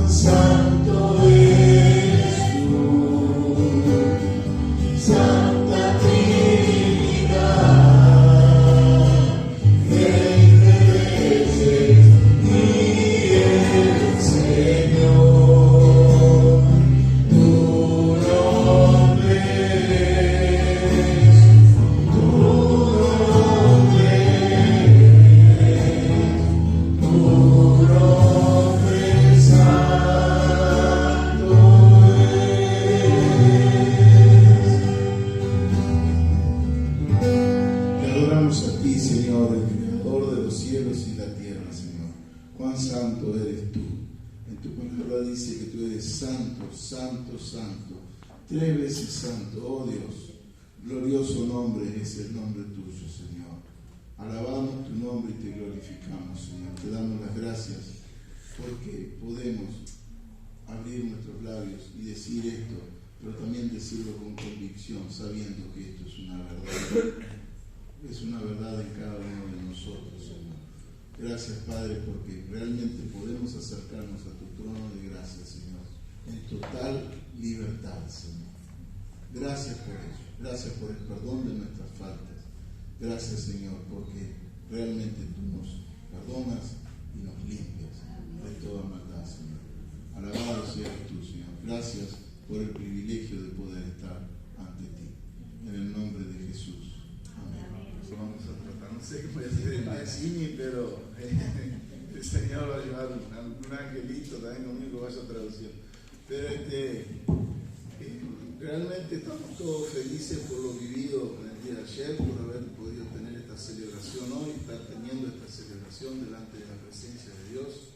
santo eres tú, Santa Trinidad, Rey de Reyes y el Señor, tu nombre es, tu nombre santo es. Te adoramos a ti, Señor, el creador de los cielos y la tierra, Señor. Cuán santo eres tú. En tu palabra dice que tú eres santo, santo, santo. 3 veces santo, oh Dios. Glorioso nombre es el nombre tuyo, Señor. Alabamos tu nombre y te glorificamos, Señor. Te damos las gracias porque podemos abrir nuestros labios y decir esto, pero también decirlo con convicción, sabiendo que esto es una verdad. Es una verdad en cada uno de nosotros, Señor. Gracias, Padre, porque realmente podemos acercarnos a tu trono de gracia, Señor, en total libertad, Señor. Gracias por eso. Gracias por el perdón de nuestras faltas. Gracias, Señor, porque realmente tú nos perdonas y nos limpias de toda maldad, Señor. Alabado seas tú, Señor. Gracias por el privilegio de poder estar ante ti. En el nombre de Jesús. Amén. Vamos a tratar, no sé qué voy a hacer en Mazzini, pero el Señor va a llevar un angelito también conmigo, vaya a traducir. Pero realmente estamos todos felices por lo vivido en el día de ayer, por haber podido tener esta celebración hoy, estar teniendo esta celebración delante de la presencia de Dios.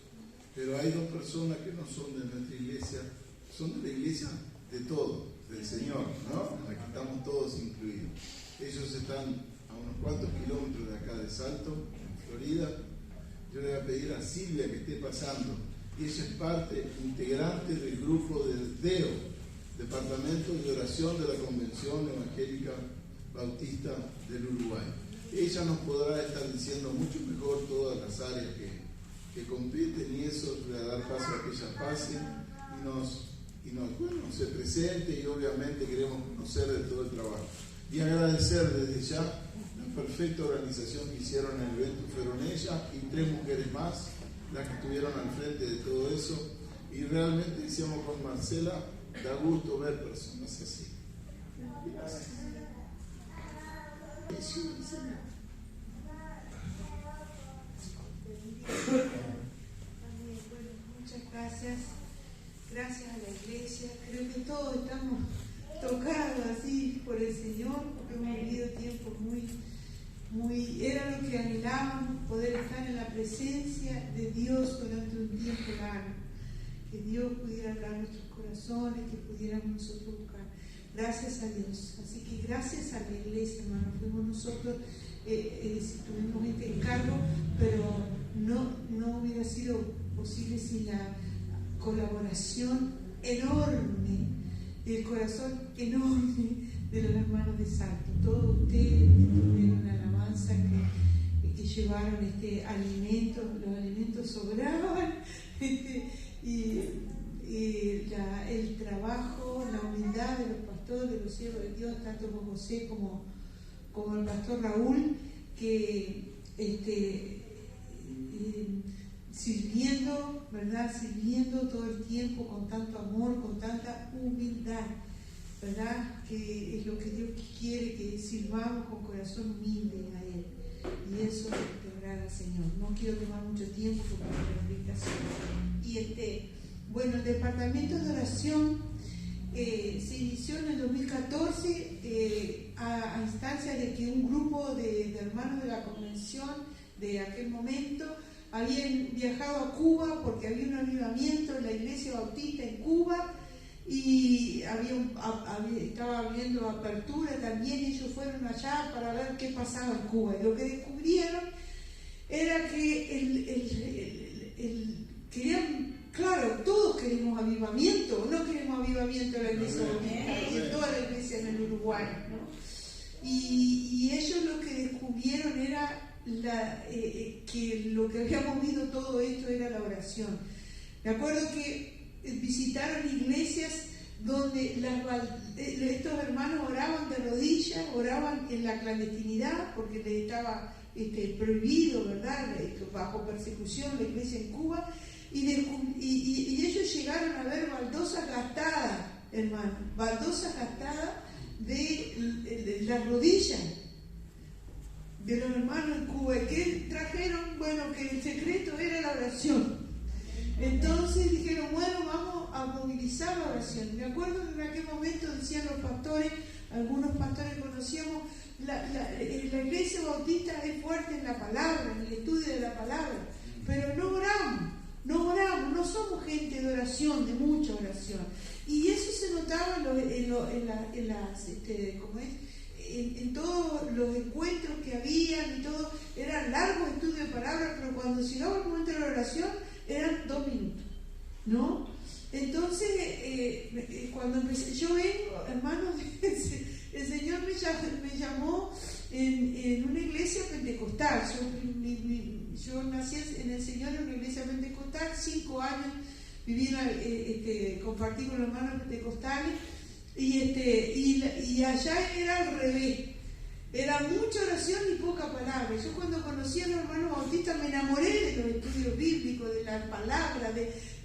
Pero hay 2 personas que no son de nuestra iglesia, son de la iglesia de todo, del Señor, ¿no? En la que estamos todos incluidos. Ellos están a unos cuantos kilómetros de acá de Salto, en Florida. Yo le voy a pedir a Silvia que esté pasando. Y ella es parte integrante del grupo del DEO, Departamento de Oración de la Convención Evangélica Bautista del Uruguay. Ella nos podrá estar diciendo mucho mejor todas las áreas que compiten, y eso le va a dar paso a que ella pase y nos se presente, y obviamente queremos conocer de todo el trabajo. Y agradecer desde ya la perfecta organización que hicieron en el evento. Fueron ella y 3 mujeres más las que estuvieron al frente de todo eso, y realmente decíamos con Marcela, da gusto ver personas así. Gracias. Bueno, muchas gracias. Gracias a la iglesia. Creo que todos estamos tocados así por el Señor, porque hemos vivido tiempos muy, era lo que anhelábamos, poder estar en la presencia de Dios durante un tiempo largo. Que Dios pudiera hablar nuestros corazones, que pudiéramos nosotros buscar. Gracias a Dios. Así que gracias a la iglesia, hermano. Fuimos nosotros, tuvimos este encargo, pero no hubiera sido posible sin la colaboración enorme, el corazón enorme de los hermanos de Salto. Todos ustedes tuvieron la alabanza que llevaron alimento, los alimentos sobraban, y el trabajo, la humildad de los pastores, de los siervos de Dios, tanto como José como el pastor Raúl, que sirviendo, ¿verdad? Sirviendo todo el tiempo con tanto amor, con tanta humildad, ¿verdad? Que es lo que Dios quiere, que sirvamos con corazón humilde a Él. Y eso es integrar al Señor. No quiero tomar mucho tiempo porque es una invitación. Y bueno, el departamento de oración se inició en el 2014 a instancia de que un grupo de hermanos de la convención de aquel momento habían viajado a Cuba porque había un avivamiento en la iglesia bautista en Cuba y estaba habiendo apertura también, y ellos fueron allá para ver qué pasaba en Cuba. Y lo que descubrieron era que querían, claro, todos queremos avivamiento, no queremos avivamiento en la iglesia bautista y en toda la iglesia en el Uruguay, ¿no? Y ellos lo que descubrieron era que lo que había movido todo esto era la oración. Me acuerdo que visitaron iglesias donde estos hermanos oraban de rodillas, oraban en la clandestinidad porque les estaba prohibido, ¿verdad?, bajo persecución la iglesia en Cuba, y ellos llegaron a ver baldosas gastadas, hermano, baldosas gastadas de las rodillas de los hermanos en Cuba. ¿Y qué trajeron? Bueno, que el secreto era la oración. Entonces dijeron, bueno, vamos a movilizar la oración. Me acuerdo que en aquel momento decían los pastores, algunos pastores conocíamos, la iglesia bautista es fuerte en la palabra, en el estudio de la palabra, pero no oramos, no somos gente de oración, de mucha oración. Y eso se notaba en todos los encuentros que habían y todo. Eran largos estudios de palabra, pero cuando llegaba el momento de la oración eran 2 minutos, ¿no? Entonces, cuando empecé, yo vengo, hermanos, el Señor me llamó en una iglesia pentecostal. Yo nací en el Señor en una iglesia pentecostal, 5 años viví, compartí con los hermanos pentecostales, y allá era al revés. Era mucha oración y poca palabra. Yo cuando conocí a los hermanos bautistas me enamoré de los estudios bíblicos, de la palabra,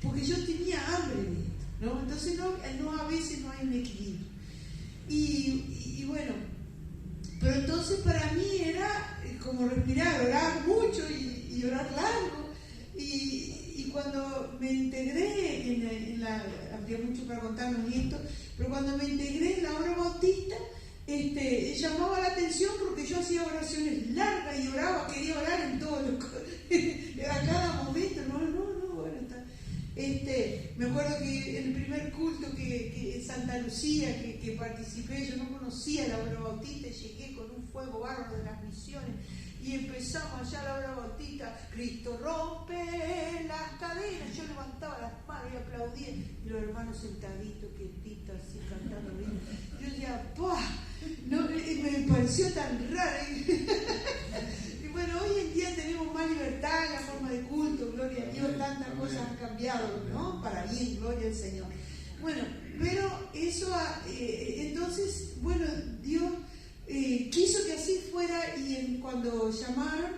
porque yo tenía hambre de esto, ¿no? Entonces a veces no hay un equilibrio. Y bueno, pero entonces para mí era como respirar, orar mucho y orar largo. Y cuando me integré habría mucho para contarnos esto, pero cuando me integré en la obra bautista, llamaba la atención porque yo hacía oraciones largas y oraba, quería orar en todos a cada momento. Me acuerdo que el primer culto que en Santa Lucía que participé, yo no conocía la obra bautista y llegué con un fuego bárbaro de las misiones y empezamos allá la obra bautista, Cristo rompe las cadenas. Yo levantaba las manos y aplaudía, y los hermanos sentaditos, quietitos, así cantando bien. Yo decía, ¡pah! No, me pareció tan raro. Y bueno, hoy en día tenemos más libertad en la forma de culto, gloria a Dios, tantas cosas han cambiado, ¿no? Para bien, gloria al Señor. Bueno, pero eso, entonces, bueno, Dios quiso que así fuera, y cuando llamaron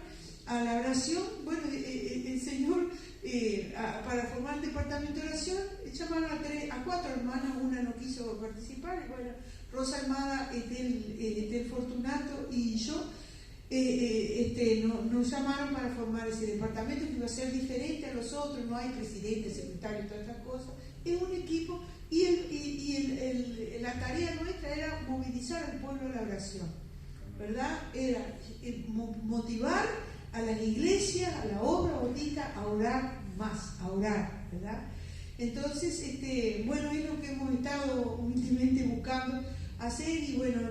a la oración, bueno, el Señor, para formar el departamento de oración, llamaron a 4 hermanas, una no quiso participar, y bueno, Rosa Armada, Estel Fortunato y yo, nos llamaron para formar ese departamento que iba a ser diferente a los otros. No hay presidente, secretario y todas estas cosas, es un equipo, y la tarea nuestra era movilizar al pueblo a la oración, ¿verdad? Era motivar a las iglesias, a la obra bautista a orar más, a orar, ¿verdad? Entonces, bueno, es lo que hemos estado humildemente buscando hacer. Y bueno,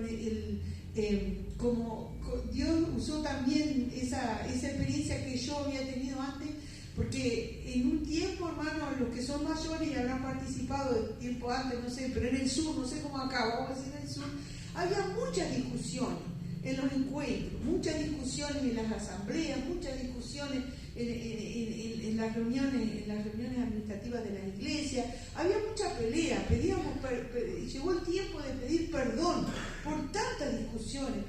como Dios usó también esa experiencia que yo había tenido antes, porque en un tiempo, hermanos, los que son mayores y habrán participado de tiempo antes, no sé, pero en el sur, no sé cómo acá, vamos a decir en el sur, había muchas discusiones en los encuentros, muchas discusiones en las asambleas, muchas discusiones en las reuniones administrativas de las iglesias. Había mucha pelea, llegó el tiempo de pedir perdón por tantas discusiones,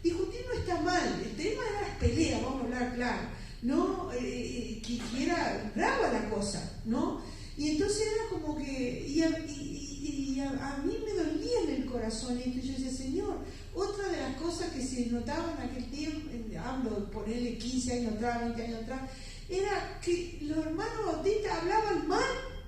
discutir no está mal, el tema era las peleas, vamos a hablar claro, ¿no? Que era brava la cosa, ¿no? Y entonces era como que, a mí me dolía en el corazón, y yo decía, Señor, otra de las cosas que se notaba en aquel tiempo, hablo por él 15 años atrás, 20 años atrás, era que los hermanos bautistas hablaban mal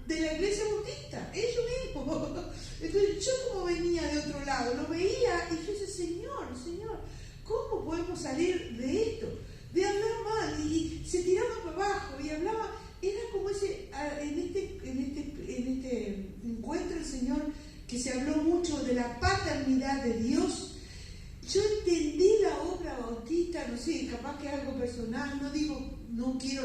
de la iglesia bautista, ellos mismos. Entonces yo, como venía de otro lado, lo veía y yo decía, Señor, ¿cómo podemos salir de esto? De hablar mal, y se tiraban para abajo y hablaba. Era como en este encuentro el Señor, que se habló mucho de la paternidad de Dios. Yo entendí la obra bautista, no sé, capaz que es algo personal, no quiero,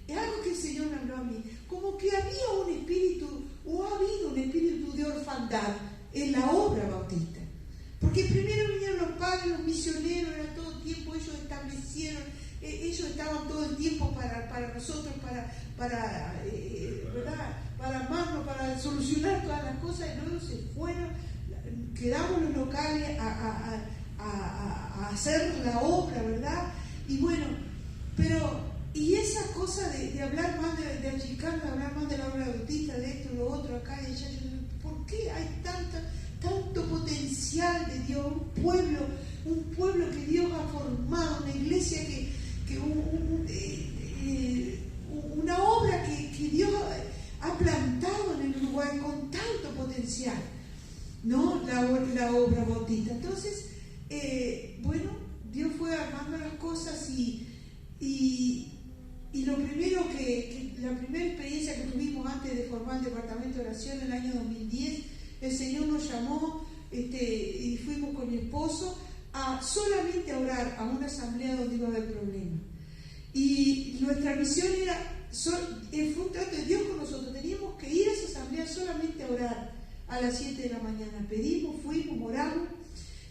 es algo que el Señor me habló a mí, como que había un espíritu, o ha habido un espíritu de orfandad en la obra bautista. Porque primero vinieron los padres, los misioneros, era todo el tiempo, ellos establecieron, ellos estaban todo el tiempo para nosotros, ¿verdad? Para cosas, y luego se fueron, quedamos los locales a hacer la obra, ¿verdad? Y bueno, pero, y esa cosa de hablar más de achicar, de hablar más de la obra bautista, de esto, lo otro, acá y allá, ¿por qué hay tanto potencial de Dios? Un pueblo que Dios ha formado, una iglesia una obra que Dios ha plantado en el Uruguay con tanto potencial, ¿no? La obra bautista. Entonces, bueno, Dios fue armando las cosas y lo primero la primera experiencia que tuvimos antes de formar el departamento de oración en el año 2010, el Señor nos llamó y fuimos con mi esposo solamente a orar a una asamblea donde iba a haber problemas. Y nuestra misión fue un trato de Dios con nosotros. Teníamos que ir a esa asamblea solamente a orar a las 7 de la mañana. Pedimos, fuimos, oramos,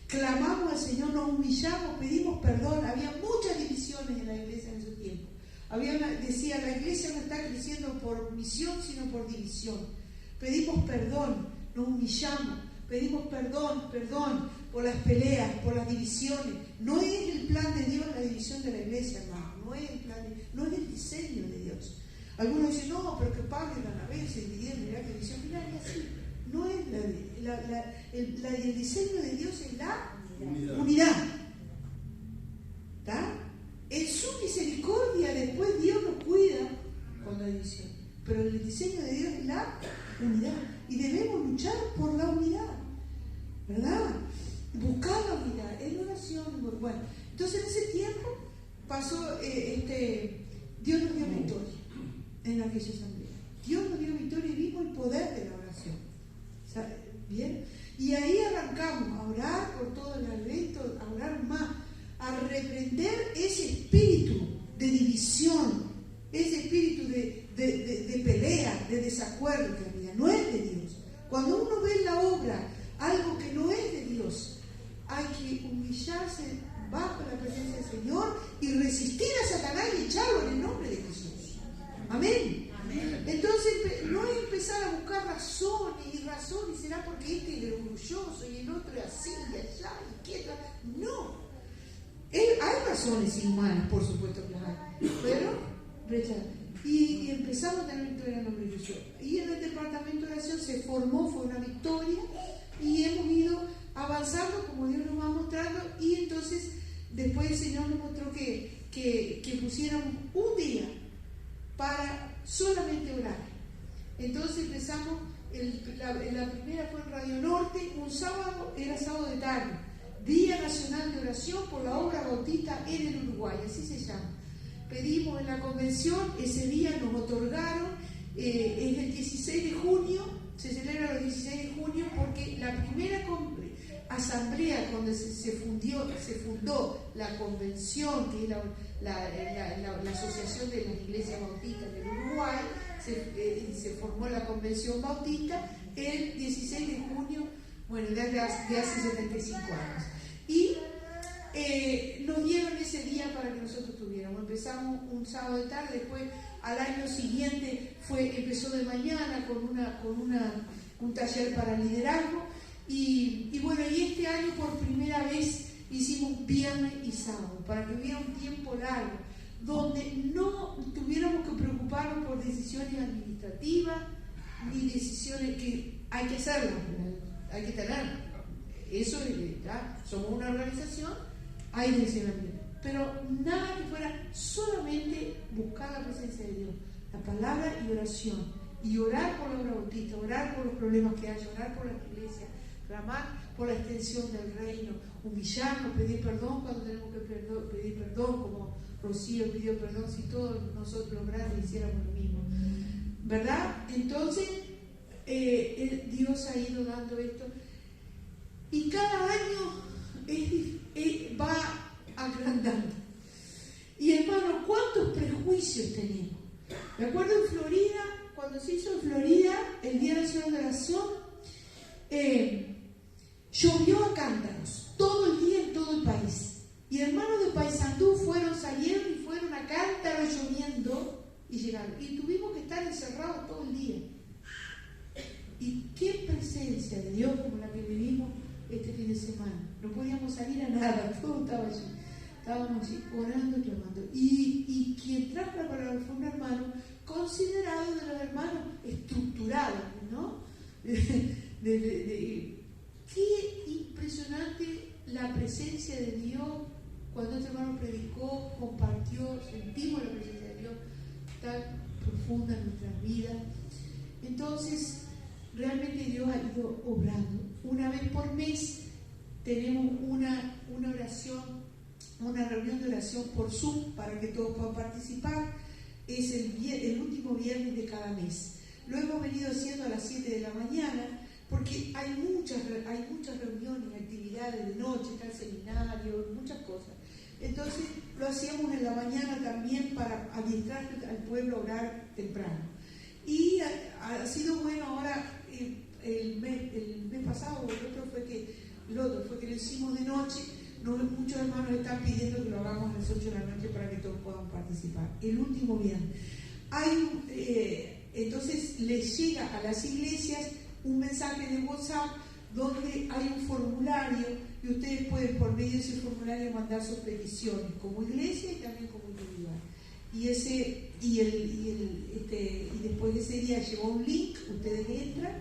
clamamos al Señor, nos humillamos, pedimos perdón. Había muchas divisiones en la iglesia en ese tiempo. Decía, la iglesia no está creciendo por misión, sino por división. Pedimos perdón, nos humillamos, pedimos perdón por las peleas, por las divisiones. No es el plan de Dios la división de la iglesia, hermano. No es el diseño de Dios. Algunos dicen, no, pero que Pablo y Bernabé se dividieron en la división. Mira, es así. No es el diseño de Dios es la unidad. ¿Está? En su misericordia después Dios nos cuida con la división. Pero el diseño de Dios es la unidad. Y debemos luchar por la unidad. ¿Verdad? Buscar la unidad en oración. Bueno, entonces en ese tiempo pasó, Dios nos dio victoria en aquella asamblea. Dios nos dio victoria y vimos el poder de la oración. ¿Sabe? ¿Bien? Y ahí arrancamos a orar por todo el evento, a orar más, a reprender ese espíritu de división, ese espíritu de pelea, de desacuerdo que había. No es de Dios. Cuando uno ve en la obra algo que no es de Dios, hay que humillarse bajo la presencia del Señor y resistir a Satanás y echarlo en el nombre de Jesús. Amén. Amén. Entonces no es empezar a buscar razones y será porque este es el orgulloso y el otro es así y allá y quieta. No. Hay razones inhumanas, por supuesto que las hay, pero rechazar. Y empezamos a tener victoria en el nombre de Jesús. Y en el departamento de oración se formó, fue una victoria y hemos ido avanzando como Dios nos va mostrando. Y entonces después el Señor nos mostró que pusiéramos un día para solamente orar. Entonces empezamos, la primera fue en Radio Norte, un sábado, era sábado de tarde, Día Nacional de Oración por la Obra Bautista en el Uruguay, así se llama. Pedimos en la convención, ese día nos otorgaron, es el 16 de junio, se celebra el 16 de junio porque la primera asamblea cuando se fundó la convención, que es la Asociación de las Iglesias Bautistas del Uruguay, se formó la Convención Bautista el 16 de junio, bueno, de hace 75 años. Y nos dieron ese día para que nosotros tuviéramos. Empezamos un sábado de tarde, después al año siguiente empezó de mañana con un taller para liderazgo. Y bueno, y este año por primera vez hicimos viernes y sábado, para que hubiera un tiempo largo, donde no tuviéramos que preocuparnos por decisiones administrativas, ni decisiones que hay que hacerlas, hay que tener. Eso ¿verdad? Somos una organización, hay decisiones, pero nada que fuera solamente buscar la presencia de Dios, la palabra y oración, y orar por la obra bautista, orar por los problemas que hay, orar por la iglesia, clamar por la extensión del reino, humillarnos, pedir perdón cuando tenemos que pedir perdón, como Rocío pidió perdón, si todos nosotros los grandes hiciéramos lo mismo, ¿verdad? Entonces Dios ha ido dando esto y cada año va agrandando. Y hermano, ¿cuántos prejuicios tenemos? Me acuerdo en Florida, cuando se hizo en Florida el Día Nacional de Oración, llovió a cántaros todo el día en todo el país. Y hermanos de Paysandú salieron y fueron a cántaros lloviendo y llegaron. Y tuvimos que estar encerrados todo el día. ¿Y qué presencia presencia de Dios como la que vivimos este fin de semana. No podíamos salir a nada, todo estaba allí. Estábamos allí orando y clamando. Y quien trajo la palabra fue un hermano considerado de los hermanos estructurados, ¿no? Qué impresionante la presencia de Dios. Cuando este hermano predicó, compartió, sentimos la presencia de Dios tan profunda en nuestras vidas. Entonces, realmente Dios ha ido obrando. Una vez por mes tenemos una oración, una reunión de oración por Zoom para que todos puedan participar. Es el último viernes de cada mes. Lo hemos venido haciendo a las 7 de la mañana porque hay muchas reuniones, actividades de noche, está el seminario, muchas cosas. Entonces lo hacíamos en la mañana también para adiestrar al pueblo a orar temprano. Y ha sido bueno ahora, el mes pasado, el otro fue que lo hicimos de noche. Muchos hermanos están pidiendo que lo hagamos a las 8 de la noche para que todos puedan participar. El último viernes. Entonces les llega a las iglesias un mensaje de WhatsApp donde hay un formulario y ustedes pueden por medio de ese formulario mandar sus peticiones como iglesia y también como individual. Y después de ese día llegó un link, ustedes entran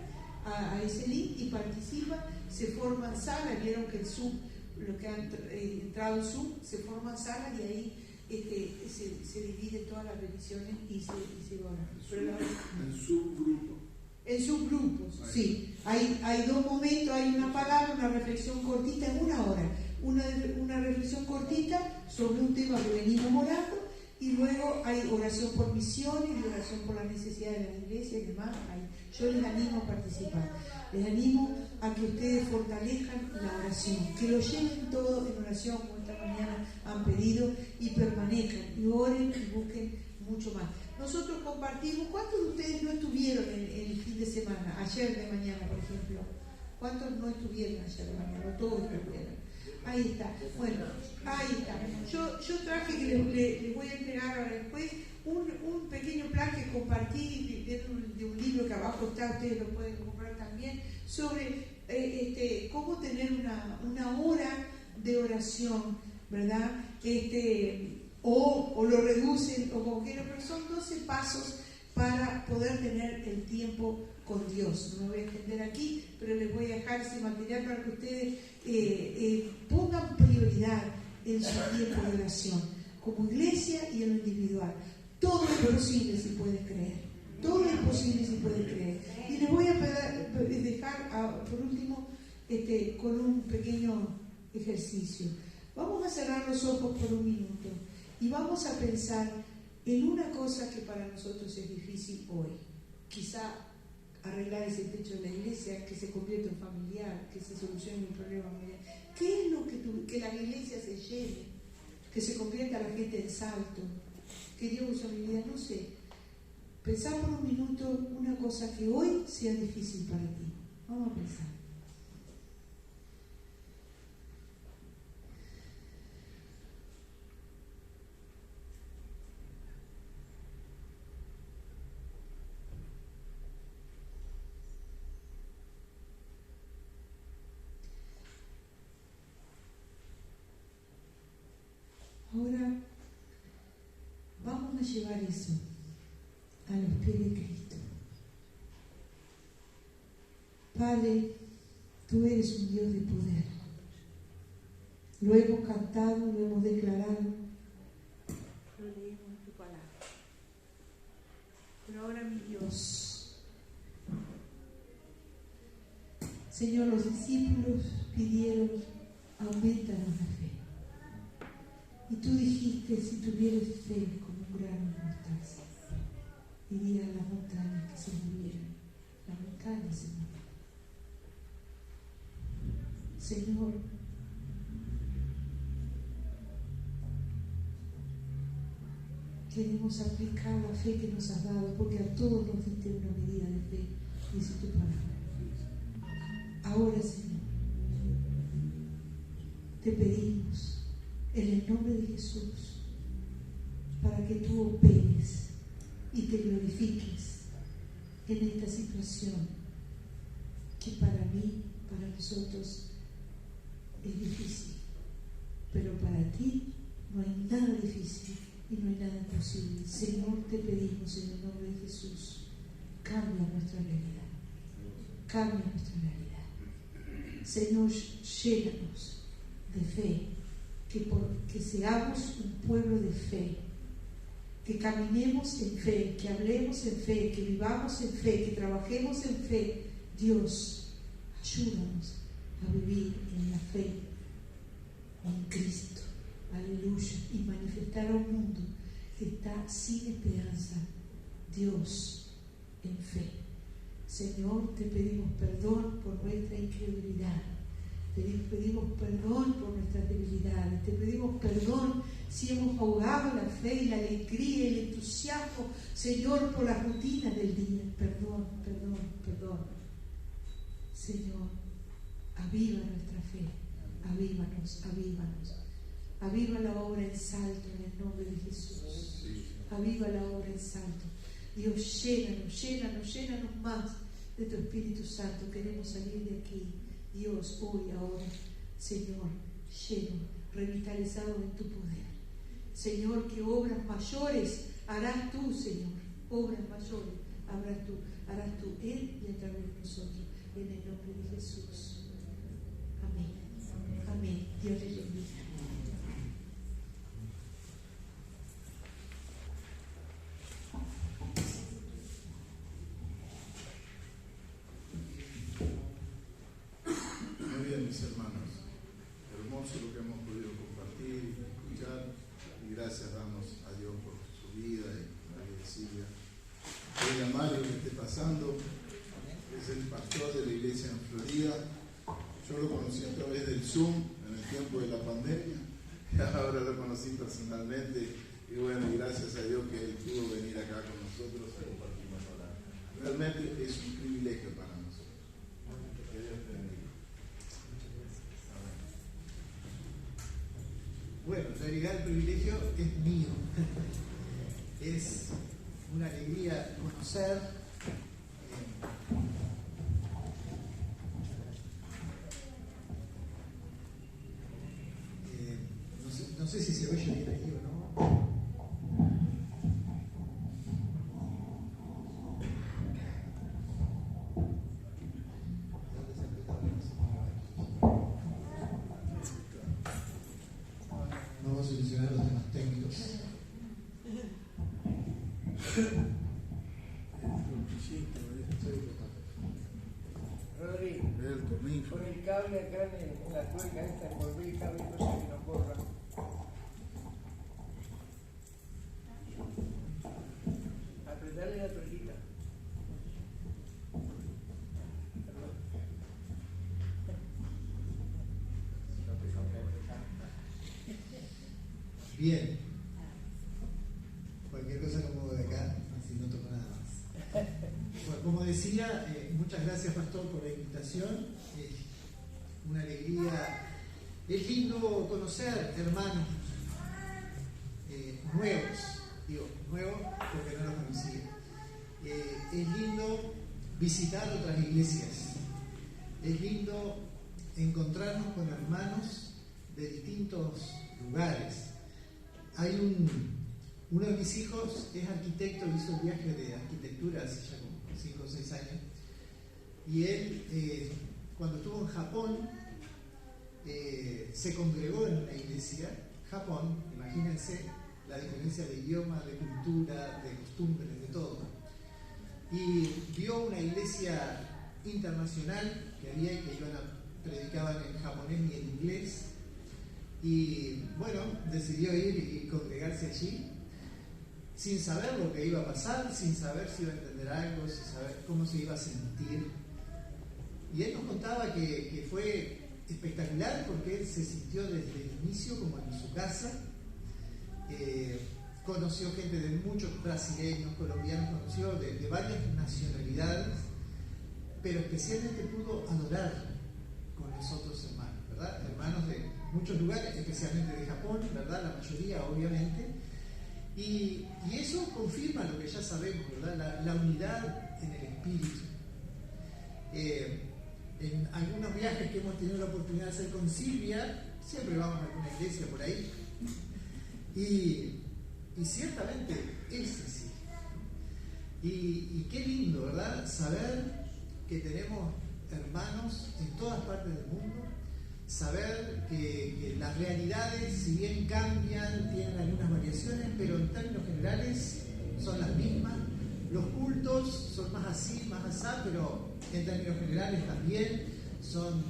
a ese link y participan, se forman salas. Vieron que el Zoom, lo que han entrado en Zoom, se forman salas y ahí se dividen todas las peticiones y se oran. En subgrupos. En subgrupos, sí. Hay dos momentos, hay una palabra, una reflexión cortita en una hora. Una reflexión cortita sobre un tema que venimos orando y luego hay oración por misiones y oración por las necesidades de la iglesia y demás. Yo les animo a participar. Les animo a que ustedes fortalezcan la oración, que lo lleven todo en oración, como esta mañana han pedido, y permanezcan, y oren y busquen mucho más. Nosotros compartimos. ¿Cuántos de ustedes no estuvieron el fin de semana, ayer de mañana, por ejemplo? ¿Cuántos no estuvieron ayer de mañana? Todos estuvieron. Ahí está. Bueno, ahí está. Yo traje, que les voy a entregar ahora después, un pequeño plan que compartí de un libro que abajo está, ustedes lo pueden comprar también, sobre cómo tener una hora de oración, ¿verdad? O lo reducen o como quieran, pero son 12 pasos para poder tener el tiempo con Dios. No me voy a extender aquí, pero les voy a dejar ese material para que ustedes pongan prioridad en su tiempo de oración, como iglesia y en lo individual. Todo es posible si puedes creer. Todo es posible si puedes creer. Y les voy a dejar, por último, con un pequeño ejercicio. Vamos a cerrar los ojos por un minuto y vamos a pensar en una cosa que para nosotros es difícil hoy. Quizá arreglar ese techo de la iglesia, que se convierta en familiar, que se solucione un problema familiar. ¿Qué es lo que la iglesia se llene? Que se convierta la gente en salto. Que Dios usa mi vida, no sé. Pensá por un minuto una cosa que hoy sea difícil para ti. Vamos a pensar. Ahora vamos a llevar eso a los pies de Cristo. Padre, tú eres un Dios de poder. Lo hemos cantado, lo hemos declarado, lo leemos en tu palabra. Pero ahora, mi Dios, Señor, los discípulos pidieron, aumentanos la fe. Y tú dijiste, si tuvieras fe como un grano de mostaza, dirían las montañas que se movieran. Las montañas se movieran. Señor, queremos aplicar la fe que nos has dado, porque a todos nos diste una medida de fe, dice tu palabra. Ahora, Señor, te pedimos en el nombre de Jesús, para que tú operes y te glorifiques en esta situación que para mí, para nosotros, es difícil, pero para ti no hay nada difícil y no hay nada imposible. Señor, te pedimos en el nombre de Jesús, cambia nuestra realidad, cambia nuestra realidad. Señor, llénanos de fe, que seamos un pueblo de fe, que caminemos en fe, que hablemos en fe, que vivamos en fe, que trabajemos en fe. Dios, ayúdanos a vivir en la fe, en Cristo, aleluya, y manifestar a un mundo que está sin esperanza. Dios, en fe. Señor, te pedimos perdón por nuestra incredulidad, te pedimos perdón por nuestras debilidades, te pedimos perdón si hemos ahogado la fe y la alegría y el entusiasmo, Señor, por las rutinas del día. Perdón, perdón, perdón. Señor, aviva nuestra fe, avívanos, avívanos. Aviva la obra en Salto en el nombre de Jesús. Aviva la obra en Salto. Dios, llénanos, llénanos, llénanos más de tu Espíritu Santo. Queremos salir de aquí, Dios, hoy, ahora, Señor, lleno, revitalizado en tu poder. Señor, que obras mayores harás tú, Señor. Obras mayores harás tú en y a través de nosotros. En el nombre de Jesús. Amén. Amén. Dios les bendiga. Muy bien, mis hermanos. Hermoso lo que hemos podido compartir, escuchar, y gracias damos a Dios por su vida y María Silvia. Oiga, Mario, que esté pasando, es el pastor de la iglesia en Florida. Yo lo conocí a través del Zoom en el tiempo de la pandemia, y ahora lo conocí personalmente, y bueno, gracias a Dios que él pudo venir acá con nosotros a compartir más ahora. Realmente es un privilegio para nosotros. Que Dios te bendiga. Bueno, en realidad el privilegio es mío. Es una alegría conocer no sé si se oye bien ahí o no. Vamos a solucionar los temas técnicos. Rodri, El tornillo. pon el cable acá en la tuerca esta, envolví el cable cosa que no corra. Apretarle la tuerquita. Bien. Cualquier cosa lo muevo de acá, así no toco nada más. Bueno, como decía, muchas gracias, Pastor, por la invitación. Una alegría. Es lindo conocer hermanos nuevos, digo, nuevos porque no los conocía. Es lindo visitar otras iglesias. Es lindo encontrarnos con hermanos de distintos lugares. Hay uno de mis hijos es arquitecto, hizo el viaje de arquitectura hace ya como 5 o 6 años, y él cuando estuvo en Japón se congregó en una iglesia. Japón, imagínense la diferencia de idioma, de cultura, de costumbres, de todo, y vio una iglesia internacional que había y que predicaban en japonés y en inglés. Y bueno, decidió ir y congregarse allí, sin saber lo que iba a pasar, sin saber si iba a entender algo, sin saber cómo se iba a sentir. Y él nos contaba que fue espectacular porque él se sintió desde el inicio como en su casa. Conoció gente de muchos brasileños, colombianos, conoció de varias nacionalidades, pero especialmente pudo adorar con los otros hermanos, ¿verdad? Hermanos de muchos lugares, especialmente de Japón, ¿verdad? La mayoría, obviamente. Y eso confirma lo que ya sabemos, ¿verdad? La unidad en el espíritu. En algunos viajes que hemos tenido la oportunidad de hacer con Silvia, siempre vamos a alguna iglesia por ahí. Y ciertamente es así. Y qué lindo, ¿verdad? Saber que tenemos hermanos en todas partes del mundo, saber que las realidades, si bien cambian, tienen algunas variaciones, pero en términos generales son las mismas. Los cultos son más así, más asá, pero en términos generales también son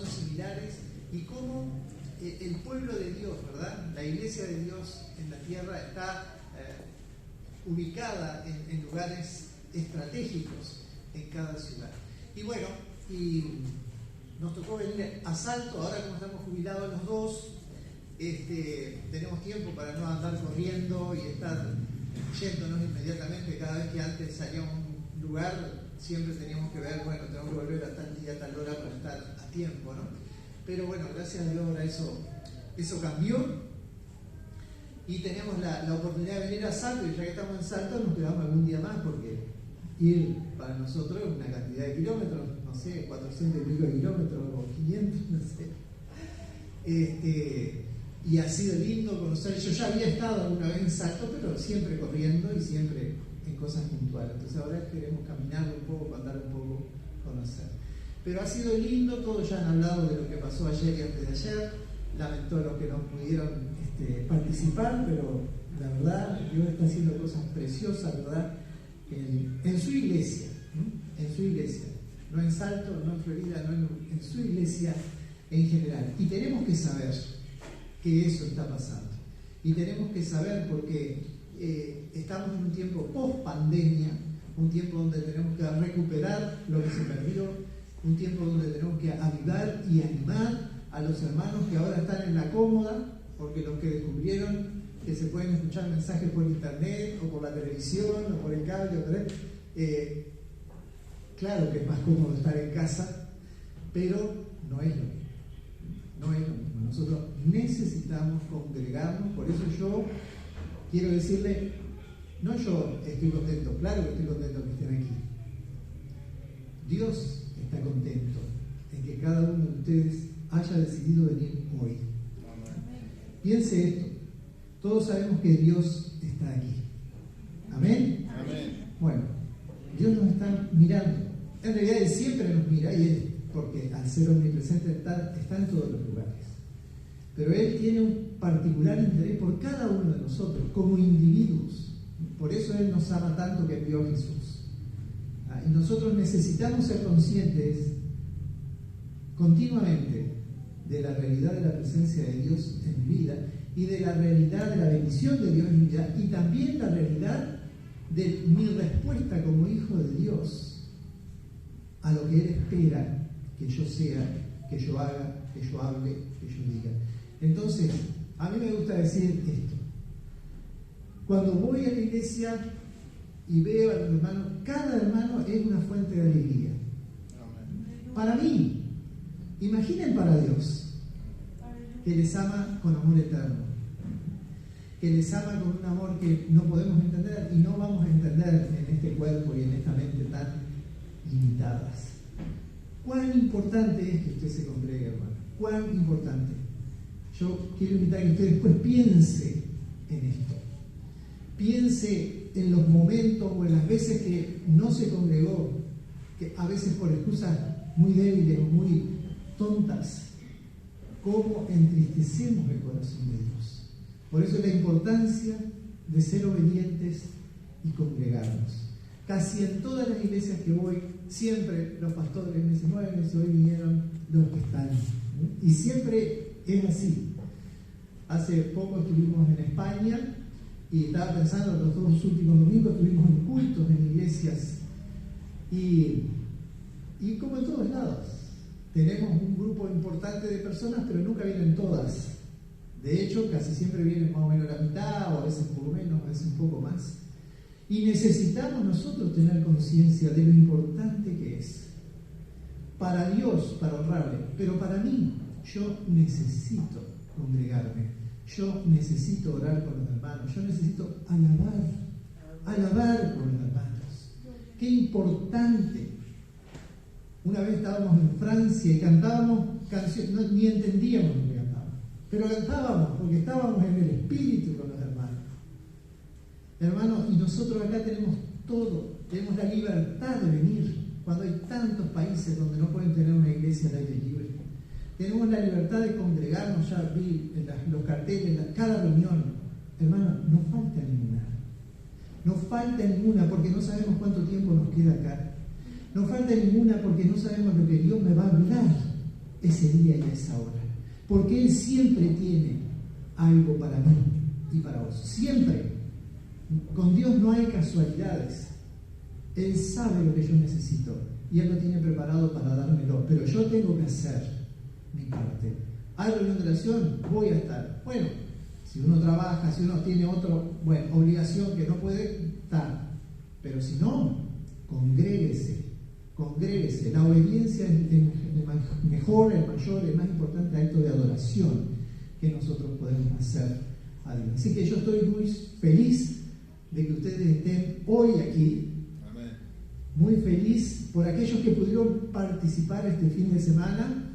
similares. Y cómo el pueblo de Dios, ¿verdad? La iglesia de Dios en la tierra está ubicada en lugares estratégicos en cada ciudad. Y bueno, y nos tocó venir a Salto, ahora como estamos jubilados los dos, tenemos tiempo para no andar corriendo y estar yéndonos inmediatamente. Cada vez que antes salía a un lugar, siempre teníamos que ver, bueno, tengo que volver a tal día, a tal hora para estar a tiempo, ¿no? Pero bueno, gracias a Dios ahora eso cambió. Y tenemos la oportunidad de venir a Salto, y ya que estamos en Salto nos quedamos algún día más, porque ir para nosotros es una cantidad de kilómetros, no sé, 400 y pico de kilómetros o 500, no sé. Y ha sido lindo conocer. Yo ya había estado alguna vez en Salto, pero siempre corriendo y siempre en cosas puntuales. Entonces ahora queremos caminar un poco, andar un poco, conocer. Pero ha sido lindo, todos ya han hablado de lo que pasó ayer y antes de ayer. Lamento a los que no pudieron participar, pero la verdad Dios está haciendo cosas preciosas, ¿verdad? En su iglesia, ¿no? En su iglesia, no en Salto, no en Florida, no en su iglesia en general. Y tenemos que saber que eso está pasando. Y tenemos que saber porque estamos en un tiempo post-pandemia, un tiempo donde tenemos que recuperar lo que se perdió, un tiempo donde tenemos que avivar y animar a los hermanos que ahora están en la cómoda, porque los que descubrieron que se pueden escuchar mensajes por internet o por la televisión o por el cable, claro que es más cómodo estar en casa, pero no es lo mismo. No es lo mismo. Nosotros necesitamos congregarnos, por eso yo quiero decirle, no yo estoy contento, claro que estoy contento que estén aquí. Dios está contento en que cada uno de ustedes haya decidido venir hoy. Piense esto, todos sabemos que Dios está aquí. ¿Amén? Amén. Bueno, Dios nos está mirando. En realidad Él siempre nos mira, y Él, porque al ser omnipresente está en todos los lugares. Pero Él tiene un particular interés por cada uno de nosotros, como individuos. Por eso Él nos ama tanto que envió a Jesús. Y nosotros necesitamos ser conscientes continuamente de la realidad de la presencia de Dios en mi vida y de la realidad de la bendición de Dios en mi vida y también la realidad de mi respuesta como hijo de Dios a lo que Él espera que yo sea, que yo haga, que yo hable, que yo diga. Entonces, a mí me gusta decir esto. Cuando voy a la iglesia y veo a los hermanos, cada hermano es una fuente de alegría. Para mí, imaginen para Dios, que les ama con amor eterno, que les ama con un amor que no podemos entender y no vamos a entender en este cuerpo y en esta mente tan limitadas. ¿Cuán importante es que usted se congregue, hermano? ¿Cuán importante? Yo quiero invitar a que usted después piense en esto. Piense en los momentos o en las veces que no se congregó, que a veces por excusas muy débiles o muy tontas, cómo entristecemos el corazón de Dios. Por eso la importancia de ser obedientes y congregarnos. Casi en todas las iglesias que voy, siempre los pastores me dicen, bueno, hoy vinieron los que están. Y siempre es así. Hace poco estuvimos en España y estaba pensando, los 2 últimos domingos estuvimos en cultos en iglesias y como en todos lados. Tenemos un grupo importante de personas, pero nunca vienen todas. De hecho, casi siempre vienen más o menos la mitad, o a veces un poco menos, a veces un poco más. Y necesitamos nosotros tener conciencia de lo importante que es. Para Dios, para honrarle, pero para mí, yo necesito congregarme, yo necesito orar con los hermanos, yo necesito alabar con los hermanos. Qué importante Una vez estábamos en Francia y cantábamos canciones, ni entendíamos lo que cantábamos, pero cantábamos porque estábamos en el espíritu con los hermanos. Hermanos, y nosotros acá tenemos todo, tenemos la libertad de venir, cuando hay tantos países donde no pueden tener una iglesia al aire libre. Tenemos la libertad de congregarnos, ya vi en los carteles, cada reunión. Hermanos, no falta ninguna. No falta ninguna porque no sabemos cuánto tiempo nos queda acá. No falta ninguna porque no sabemos lo que Dios me va a hablar ese día y a esa hora. Porque Él siempre tiene algo para mí y para vos. Siempre. Con Dios no hay casualidades. Él sabe lo que yo necesito y Él lo tiene preparado para dármelo. Pero yo tengo que hacer mi parte. ¿Hay reunión de oración? Voy a estar. Bueno, si uno trabaja, si uno tiene otra obligación que no puede estar. Pero si no, congréguese. La obediencia es el mejor, el mayor, el más importante acto de adoración que nosotros podemos hacer a Dios. Así que yo estoy muy feliz de que ustedes estén hoy aquí. Amén. Muy feliz por aquellos que pudieron participar este fin de semana.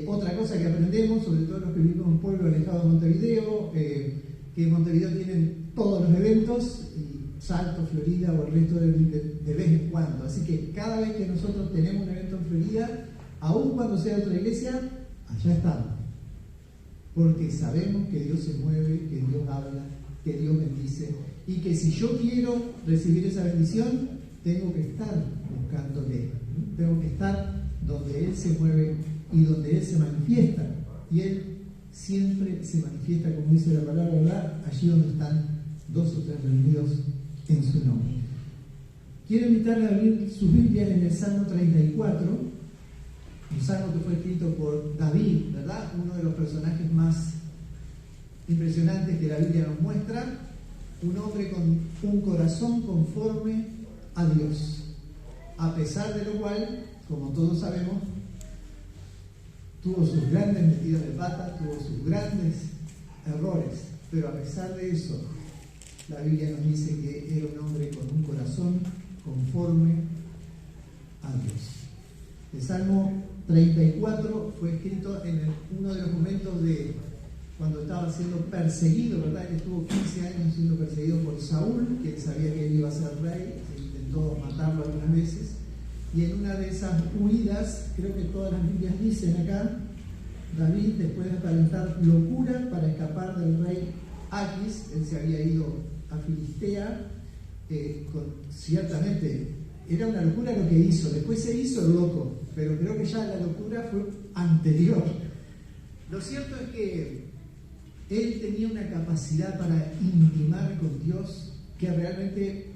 Otra cosa que aprendemos, sobre todo los que vivimos en un pueblo alejado de Montevideo, que en Montevideo tienen todos los eventos, y Salto, Florida o el resto de vez en cuando. Así que cada vez que nosotros tenemos un evento en Florida, aun cuando sea otra iglesia, allá estamos. Porque sabemos que Dios se mueve, que Dios habla, que Dios bendice, y que si yo quiero recibir esa bendición, tengo que estar buscándole, ¿no? Tengo que estar donde Él se mueve y donde Él se manifiesta. Y Él siempre se manifiesta, como dice la palabra, ¿verdad? Allí donde están dos o tres reunidos en su nombre. Quiero invitarle a abrir sus Biblias en el Salmo 34, un salmo que fue escrito por David, ¿verdad? Uno de los personajes más impresionantes que la Biblia nos muestra, un hombre con un corazón conforme a Dios, a pesar de lo cual, como todos sabemos, tuvo sus grandes metidas de pata, tuvo sus grandes errores, pero a pesar de eso, la Biblia nos dice que era un hombre con un corazón conforme a Dios. El Salmo 34 fue escrito en uno de los momentos de cuando estaba siendo perseguido, ¿verdad? Él estuvo 15 años siendo perseguido por Saúl, que sabía que él iba a ser rey, e intentó matarlo algunas veces. Y en una de esas huidas, creo que todas las Biblias dicen acá, David, después de aparentar locura para escapar del rey Aquis, él se había ido a Filistea, ciertamente era una locura lo que hizo, después se hizo loco, pero creo que ya la locura fue anterior. Lo cierto es que él tenía una capacidad para intimar con Dios que realmente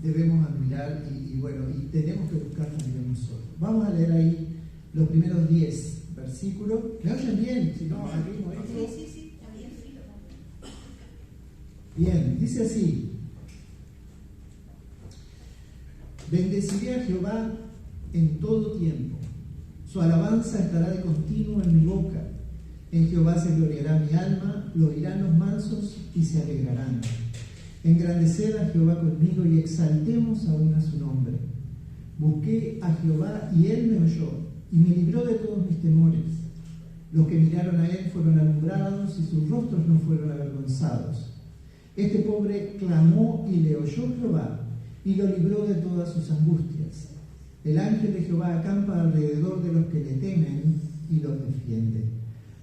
debemos admirar y tenemos que buscar también nosotros. Vamos a leer ahí los primeros 10 versículos. ¿Me oyen bien? Si no, abrimos esto. Sí, está bien. Bien, dice así: bendeciré a Jehová en todo tiempo, su alabanza estará de continuo en mi boca. En Jehová se gloriará mi alma, lo oirán los mansos y se alegrarán. Engrandeced a Jehová conmigo y exaltemos aún a su nombre. Busqué a Jehová y Él me oyó y me libró de todos mis temores. Los que miraron a Él fueron alumbrados y sus rostros no fueron avergonzados. Este pobre clamó y le oyó Jehová y lo libró de todas sus angustias. El ángel de Jehová acampa alrededor de los que le temen y los defiende.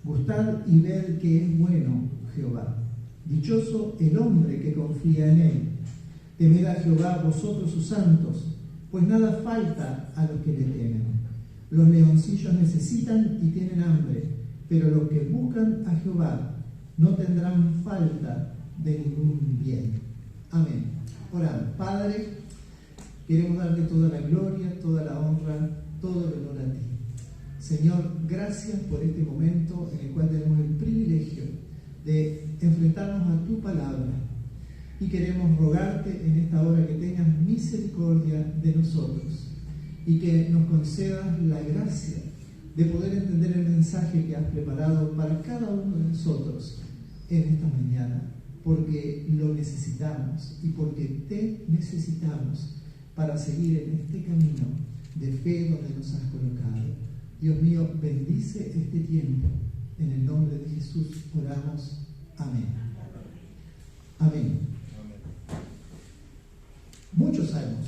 Gustad y ved que es bueno Jehová. Dichoso el hombre que confía en Él. Temed a Jehová vosotros sus santos, pues nada falta a los que le temen. Los leoncillos necesitan y tienen hambre, pero los que buscan a Jehová no tendrán falta de ningún bien. Amén. Oramos. Padre, queremos darte toda la gloria, toda la honra, todo el honor a ti. Señor, gracias por este momento en el cual tenemos el privilegio de enfrentarnos a tu palabra y queremos rogarte en esta hora que tengas misericordia de nosotros y que nos concedas la gracia de poder entender el mensaje que has preparado para cada uno de nosotros en esta mañana, porque lo necesitamos y porque te necesitamos para seguir en este camino de fe donde nos has colocado. Dios mío, bendice este tiempo. En el nombre de Jesús oramos. Amén. Amén. Muchos salmos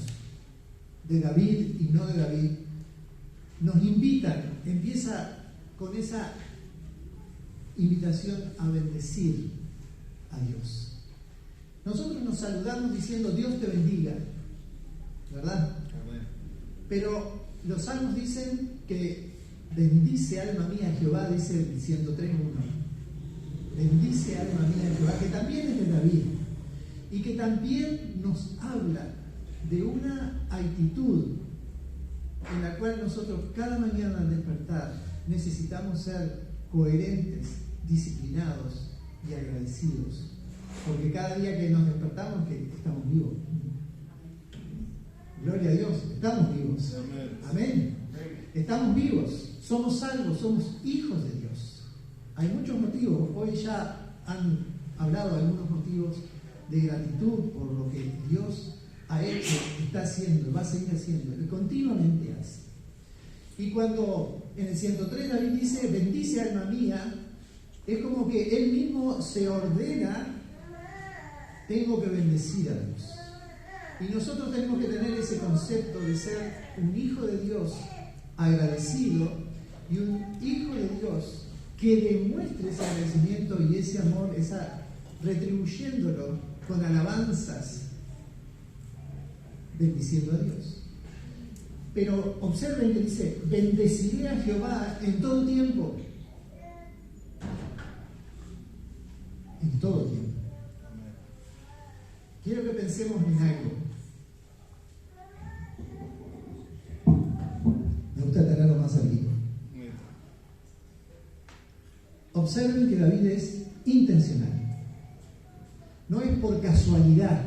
de David y no de David nos invitan, empieza con esa invitación a bendecir a Dios. Nosotros nos saludamos diciendo Dios te bendiga, ¿verdad? Pero los salmos dicen que bendice alma mía a Jehová, dice el 103.1. Bendice alma mía a Jehová, que también es de David y que también nos habla de una actitud en la cual nosotros cada mañana al despertar necesitamos ser coherentes, disciplinados y agradecidos, porque cada día que nos despertamos que estamos vivos. Gloria a Dios, estamos vivos. Amén. Estamos vivos, somos salvos, somos hijos de Dios. Hay muchos motivos, hoy ya han hablado de algunos motivos de gratitud por lo que Dios ha hecho, está haciendo, va a seguir haciendo, y continuamente hace. Y cuando en el 103 David dice, bendice alma mía, es como que él mismo se ordena, tengo que bendecir a Dios. Y nosotros tenemos que tener ese concepto de ser un hijo de Dios agradecido y un hijo de Dios que demuestre ese agradecimiento y ese amor, retribuyéndolo con alabanzas, bendiciendo a Dios. Pero observen que dice, bendeciré a Jehová en todo tiempo. En todo tiempo. Quiero que pensemos en algo. Me gusta tenerlo más arriba. Observen que David es intencional. No es por casualidad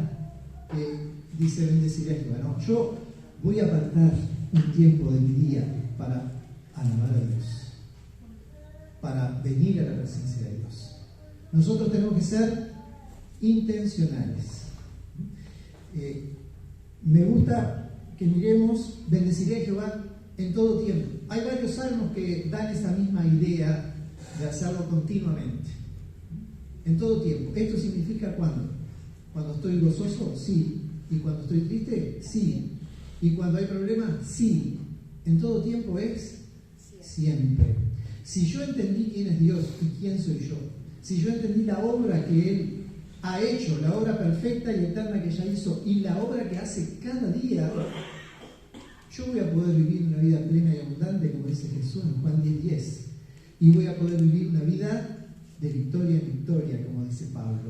que dice bendeciré a Jehová. No, yo voy a apartar un tiempo de mi día para alabar a Dios, para venir a la presencia de Dios. Nosotros tenemos que ser intencionales. Me gusta que miremos, bendeciré a Jehová en todo tiempo. Hay varios salmos que dan esa misma idea de hacerlo continuamente, en todo tiempo. ¿Esto significa cuándo? Cuando estoy gozoso, sí. Y cuando estoy triste, sí. Y cuando hay problemas, sí. En todo tiempo es siempre. Si yo entendí quién es Dios y quién soy yo, si yo entendí la obra que Él ha hecho, la obra perfecta y eterna que ya hizo, y la obra que hace cada día, yo voy a poder vivir una vida plena y abundante, como dice Jesús en Juan 10:10. Y voy a poder vivir una vida de victoria en victoria, como dice Pablo.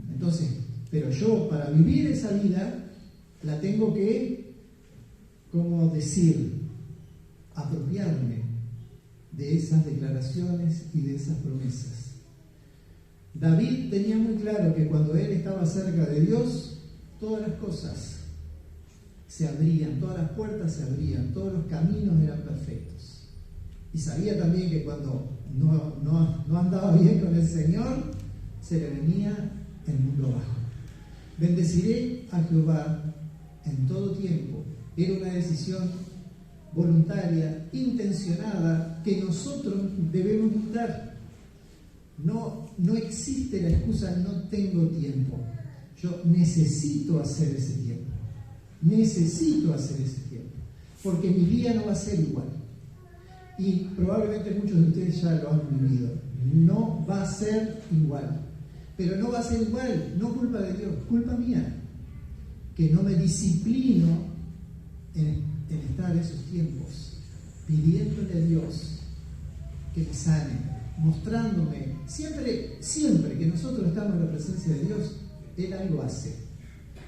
Entonces, pero yo para vivir esa vida, la tengo que, como decir, apropiarme de esas declaraciones y de esas promesas. David tenía muy claro que cuando él estaba cerca de Dios, todas las cosas se abrían, todas las puertas se abrían, todos los caminos eran perfectos. Y sabía también que cuando no andaba bien con el Señor, se le venía el mundo abajo. Bendeciré a Jehová en todo tiempo. Era una decisión voluntaria, intencionada, que nosotros debemos dar. No existe la excusa, no tengo tiempo. Yo necesito hacer ese tiempo. Necesito hacer ese tiempo. Porque mi día no va a ser igual. Y probablemente muchos de ustedes ya lo han vivido. No va a ser igual. Pero no va a ser igual, no culpa de Dios, culpa mía. Que no me disciplino en estar esos tiempos, pidiéndole a Dios que me sane, mostrándome, siempre que nosotros estamos en la presencia de Dios, Él algo hace.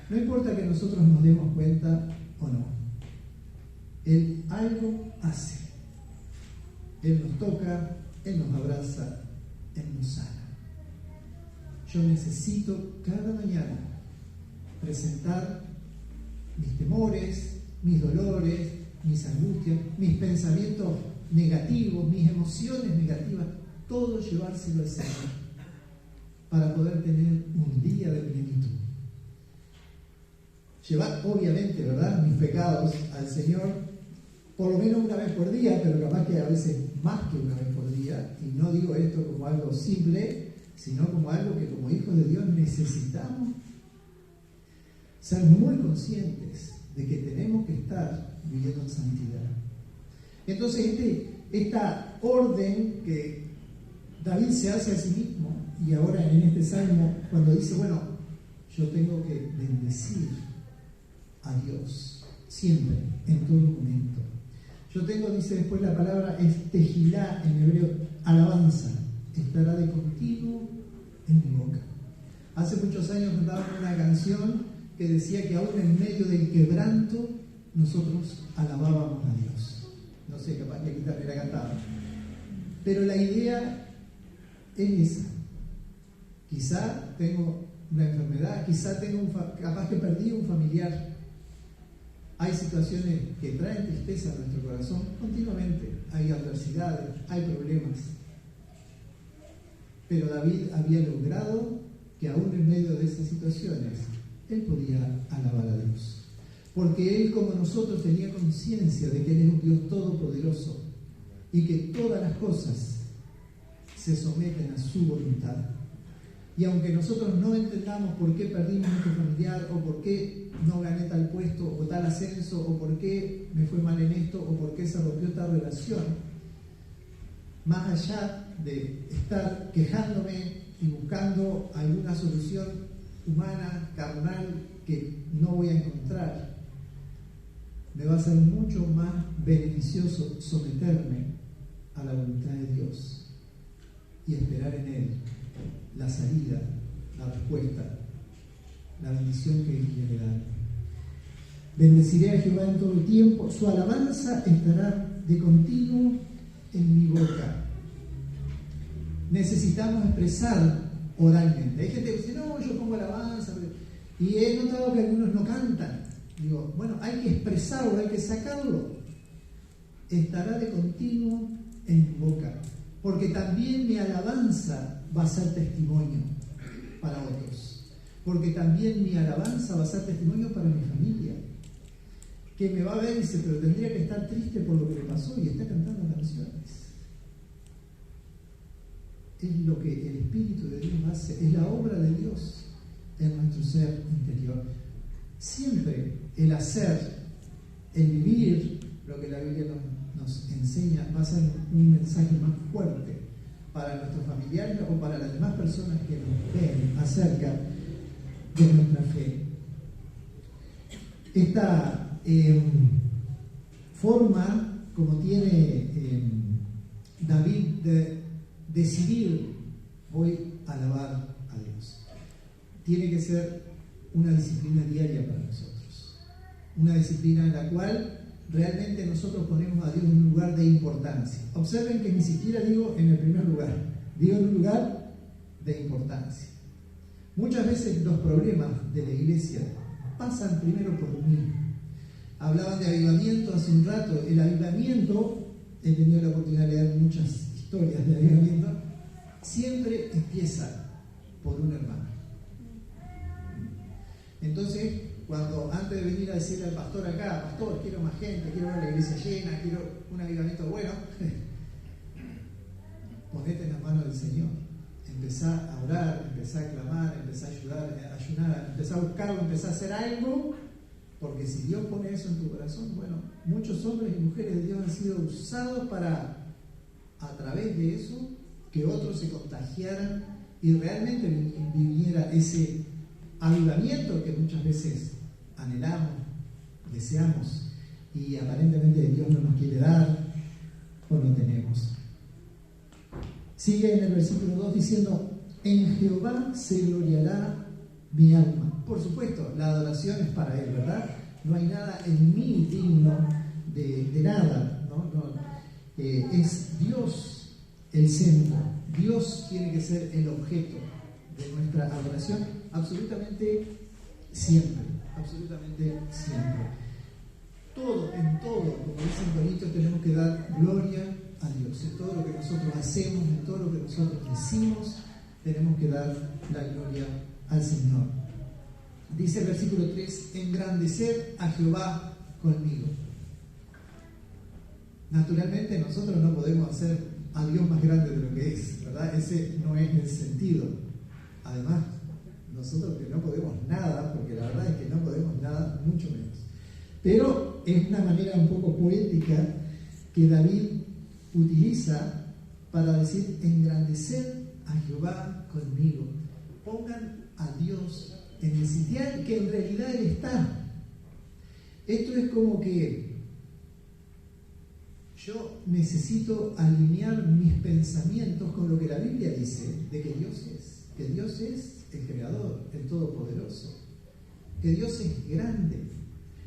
No importa que nosotros nos demos cuenta o no, Él algo hace. Él nos toca, Él nos abraza, Él nos sana. Yo necesito cada mañana presentar mis temores, mis dolores, mis angustias, mis pensamientos negativos, mis emociones negativas, todo llevárselo al Señor para poder tener un día de plenitud. Llevar, obviamente, ¿verdad?, mis pecados al Señor por lo menos una vez por día, pero capaz que a veces más que una vez por día, y no digo esto como algo simple, sino como algo que como hijos de Dios necesitamos ser muy conscientes de que tenemos que estar viviendo en santidad. Entonces esta orden que David se hace a sí mismo, y ahora en este salmo, cuando dice, bueno, yo tengo que bendecir a Dios siempre, en todo momento. Yo tengo, dice después la palabra, es tejilá en hebreo, alabanza, estará de continuo en mi boca. Hace muchos años cantaban una canción que decía que aún en medio del quebranto nosotros alabábamos a Dios. No sé, capaz que aquí también la cantaba. Pero la idea es esa. Quizá tengo una enfermedad, quizá capaz que perdí un familiar. Hay situaciones que traen tristeza a nuestro corazón continuamente. Hay adversidades, hay problemas. Pero David había logrado que aún en medio de esas situaciones, él podía alabar a Dios. Porque él, como nosotros, tenía conciencia de que él es un Dios todopoderoso y que todas las cosas se someten a su voluntad. Y aunque nosotros no entendamos por qué perdimos a nuestro familiar, o por qué no gané tal puesto, o tal ascenso, o por qué me fue mal en esto, o por qué se rompió tal relación, más allá de estar quejándome y buscando alguna solución humana, carnal, que no voy a encontrar, me va a ser mucho más beneficioso someterme a la voluntad de Dios y esperar en Él la salida, la respuesta, la bendición que Él quiere dar. Bendeciré a Jehová en todo el tiempo, su alabanza estará de continuo en mi boca. Necesitamos expresar oralmente. Hay gente que dice, no, yo pongo alabanza, y he notado que algunos no cantan. Digo, bueno, hay que expresarlo, hay que sacarlo. Estará de continuo en mi boca, porque también mi alabanza va a ser testimonio para otros, porque también mi alabanza va a ser testimonio para mi familia, que me va a ver y dice, pero tendría que estar triste por lo que le pasó, y está cantando canciones. Es lo que el Espíritu de Dios hace, es la obra de Dios en nuestro ser interior. Siempre el hacer, el vivir lo que la Biblia nos enseña va a ser un mensaje más fuerte para nuestros familiares o para las demás personas que nos ven acerca de nuestra fe. Esta forma como tiene David de decidir, voy a alabar a Dios, tiene que ser una disciplina diaria para nosotros, una disciplina en la cual realmente nosotros ponemos a Dios en un lugar de importancia. Observen que ni siquiera digo en el primer lugar, digo en un lugar de importancia. Muchas veces los problemas de la iglesia pasan primero por mí. Hablaban de avivamiento hace un rato. El avivamiento, he tenido la oportunidad de leer muchas historias de avivamiento, siempre empieza por un hermano. Entonces, cuando antes de venir a decirle al pastor acá, pastor, quiero más gente, quiero ver la iglesia llena, quiero un avivamiento bueno, ponete en las manos del Señor. Empezá a orar, empezá a clamar, empezá a ayunar, empezá a buscarlo, empezá a hacer algo, porque si Dios pone eso en tu corazón, bueno, muchos hombres y mujeres de Dios han sido usados para, a través de eso, que otros se contagiaran y realmente viniera ese avivamiento que muchas veces anhelamos, deseamos, y aparentemente Dios no nos quiere dar o no tenemos. Sigue en el versículo 2 diciendo, en Jehová se gloriará mi alma. Por supuesto, la adoración es para Él, ¿verdad? No hay nada en mí digno de nada, ¿no? Es Dios el centro. Dios tiene que ser el objeto de nuestra adoración absolutamente siempre, absolutamente siempre. Todo, en todo, como dicen Corintios, tenemos que dar gloria a Dios. En todo lo que nosotros hacemos, en todo lo que nosotros decimos, tenemos que dar la gloria al Señor. Dice el versículo 3, engrandecer a Jehová conmigo. Naturalmente nosotros no podemos hacer a Dios más grande de lo que es, ¿verdad? Ese no es el sentido. Además, nosotros que no podemos nada, porque la verdad es que no podemos nada, mucho menos. Pero es una manera un poco poética que David utiliza para decir: engrandecer a Jehová conmigo. Pongan a Dios en el sitial que en realidad Él está. Esto es como que yo necesito alinear mis pensamientos con lo que la Biblia dice de que Dios es. Que Dios es el Creador, el Todopoderoso. Que Dios es grande.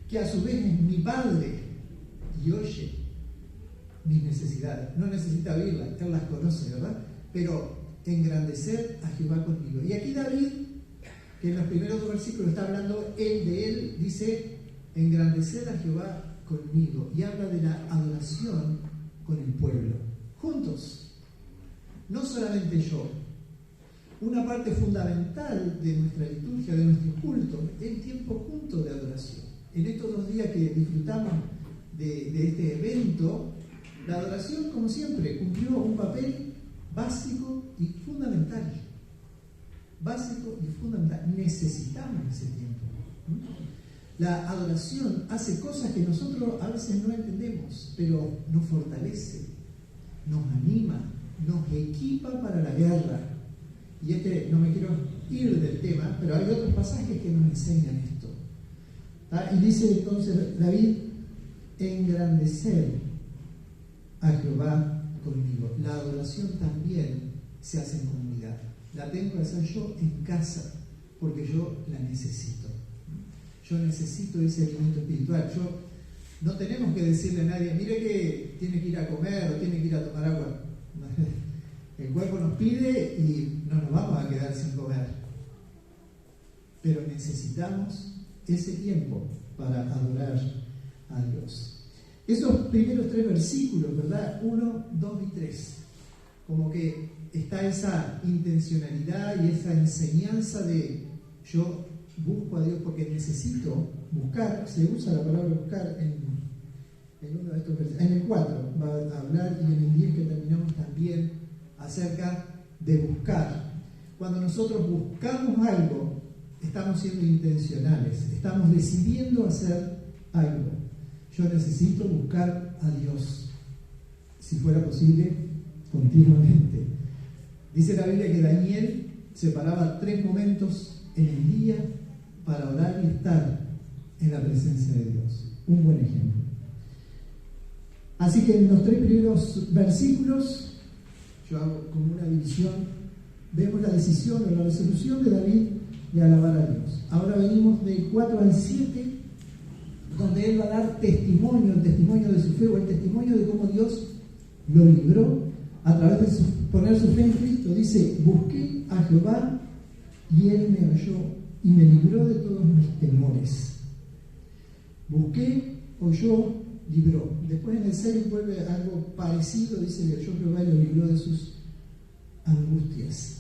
Que a su vez es mi Padre y oye mis necesidades. No necesita oírlas, Él las conoce, ¿verdad? Pero engrandecer a Jehová conmigo. Y aquí David, que en los primeros 2 versículos está hablando él de él, dice: engrandecer a Jehová conmigo, y habla de la adoración con el pueblo, juntos, no solamente yo. Una parte fundamental de nuestra liturgia, de nuestro culto, es el tiempo junto de adoración. En estos 2 días que disfrutamos de este evento, la adoración, como siempre, cumplió un papel básico y fundamental. Básico y fundamental. Necesitamos ese tiempo. La adoración hace cosas que nosotros a veces no entendemos, pero nos fortalece, nos anima, nos equipa para la guerra. Y no me quiero ir del tema, pero hay otros pasajes que nos enseñan esto. Y dice entonces David: engrandecer a Jehová conmigo. La adoración también se hace en comunidad. La tengo que hacer yo en casa, porque yo la necesito. Yo necesito ese alimento espiritual. No tenemos que decirle a nadie: mire que tiene que ir a comer o tiene que ir a tomar agua. El cuerpo nos pide y no nos vamos a quedar sin comer. Pero necesitamos ese tiempo para adorar a Dios. Esos primeros 3 versículos, ¿verdad? 1, 2 y 3. Como que está esa intencionalidad y esa enseñanza de yo busco a Dios porque necesito buscar. Se usa la palabra buscar en uno de estos versículos. En el 4 va a hablar, y en el 10 que terminamos también, acerca de buscar. Cuando nosotros buscamos algo, estamos siendo intencionales, estamos decidiendo hacer algo. Yo necesito buscar a Dios, si fuera posible, continuamente. Dice la Biblia que Daniel separaba 3 momentos en el día para orar y estar en la presencia de Dios. Un buen ejemplo. Así que en los 3 primeros versículos, yo hago como una división, vemos la decisión o la resolución de David de alabar a Dios. Ahora venimos del 4 al 7, donde él va a dar testimonio, el testimonio de su fe, o el testimonio de cómo Dios lo libró a través de poner su fe en Cristo. Dice: busqué a Jehová y Él me oyó y me libró de todos mis temores. Busqué, oyó, libró. Después en el 6 vuelve algo parecido, dice: le oyó Jehová y lo libró de sus angustias.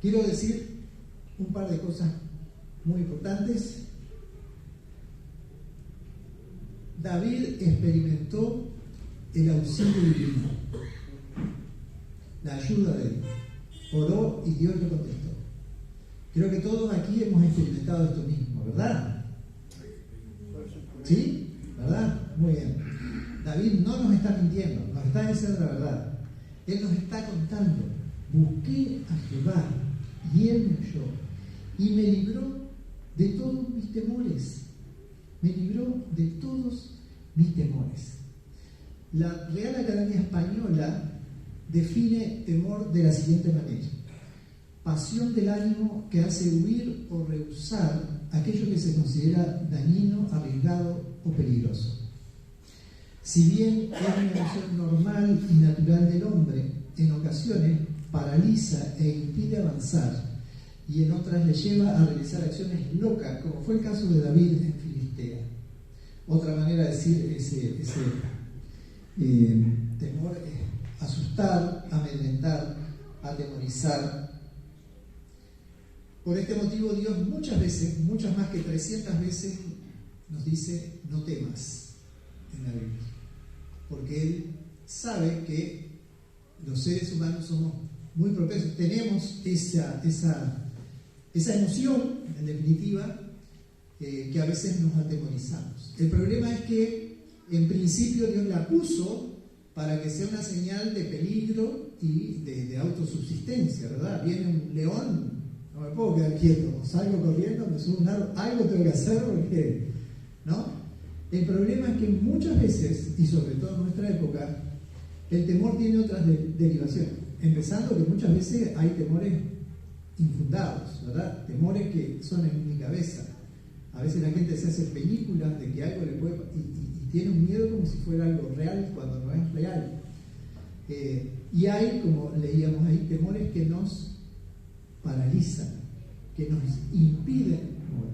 Quiero decir un par de cosas muy importantes. David experimentó el auxilio divino, la ayuda de Dios. Oró y Dios le contestó. Creo que todos aquí hemos experimentado esto mismo, ¿verdad? ¿Sí? ¿Verdad? Muy bien. David no nos está mintiendo, nos está diciendo la verdad. Él nos está contando: busqué a Jehová y Él me oyó y me libró de todos mis temores. Me libró de todos mis temores. La Real Academia Española define temor de la siguiente manera: pasión del ánimo que hace huir o rehusar aquello que se considera dañino, arriesgado o peligroso. Si bien es una emoción normal y natural del hombre, en ocasiones paraliza e impide avanzar, y en otras le lleva a realizar acciones locas, como fue el caso de David en Filistea. Otra manera de decir ese temor es asustar, amedrentar, atemorizar. Por este motivo Dios muchas veces, muchas más que 300 veces, nos dice: no temas. en la Biblia, porque Él sabe que los seres humanos somos muy propensos, tenemos esa emoción, en definitiva, que a veces nos atemorizamos. El problema es que en principio Dios la puso para que sea una señal de peligro y de autosubsistencia, ¿verdad? Viene un león, no me puedo quedar quieto, salgo corriendo, me subo a un árbol, algo tengo que hacer porque, ¿no? El problema es que muchas veces, y sobre todo en nuestra época, el temor tiene otras derivaciones. Empezando que muchas veces hay temores infundados, ¿verdad? Temores que son en mi cabeza. A veces la gente se hace películas de que algo le puede... y tiene un miedo como si fuera algo real cuando no es real. Y hay, como leíamos ahí, temores que nos paralizan, que nos impiden mover.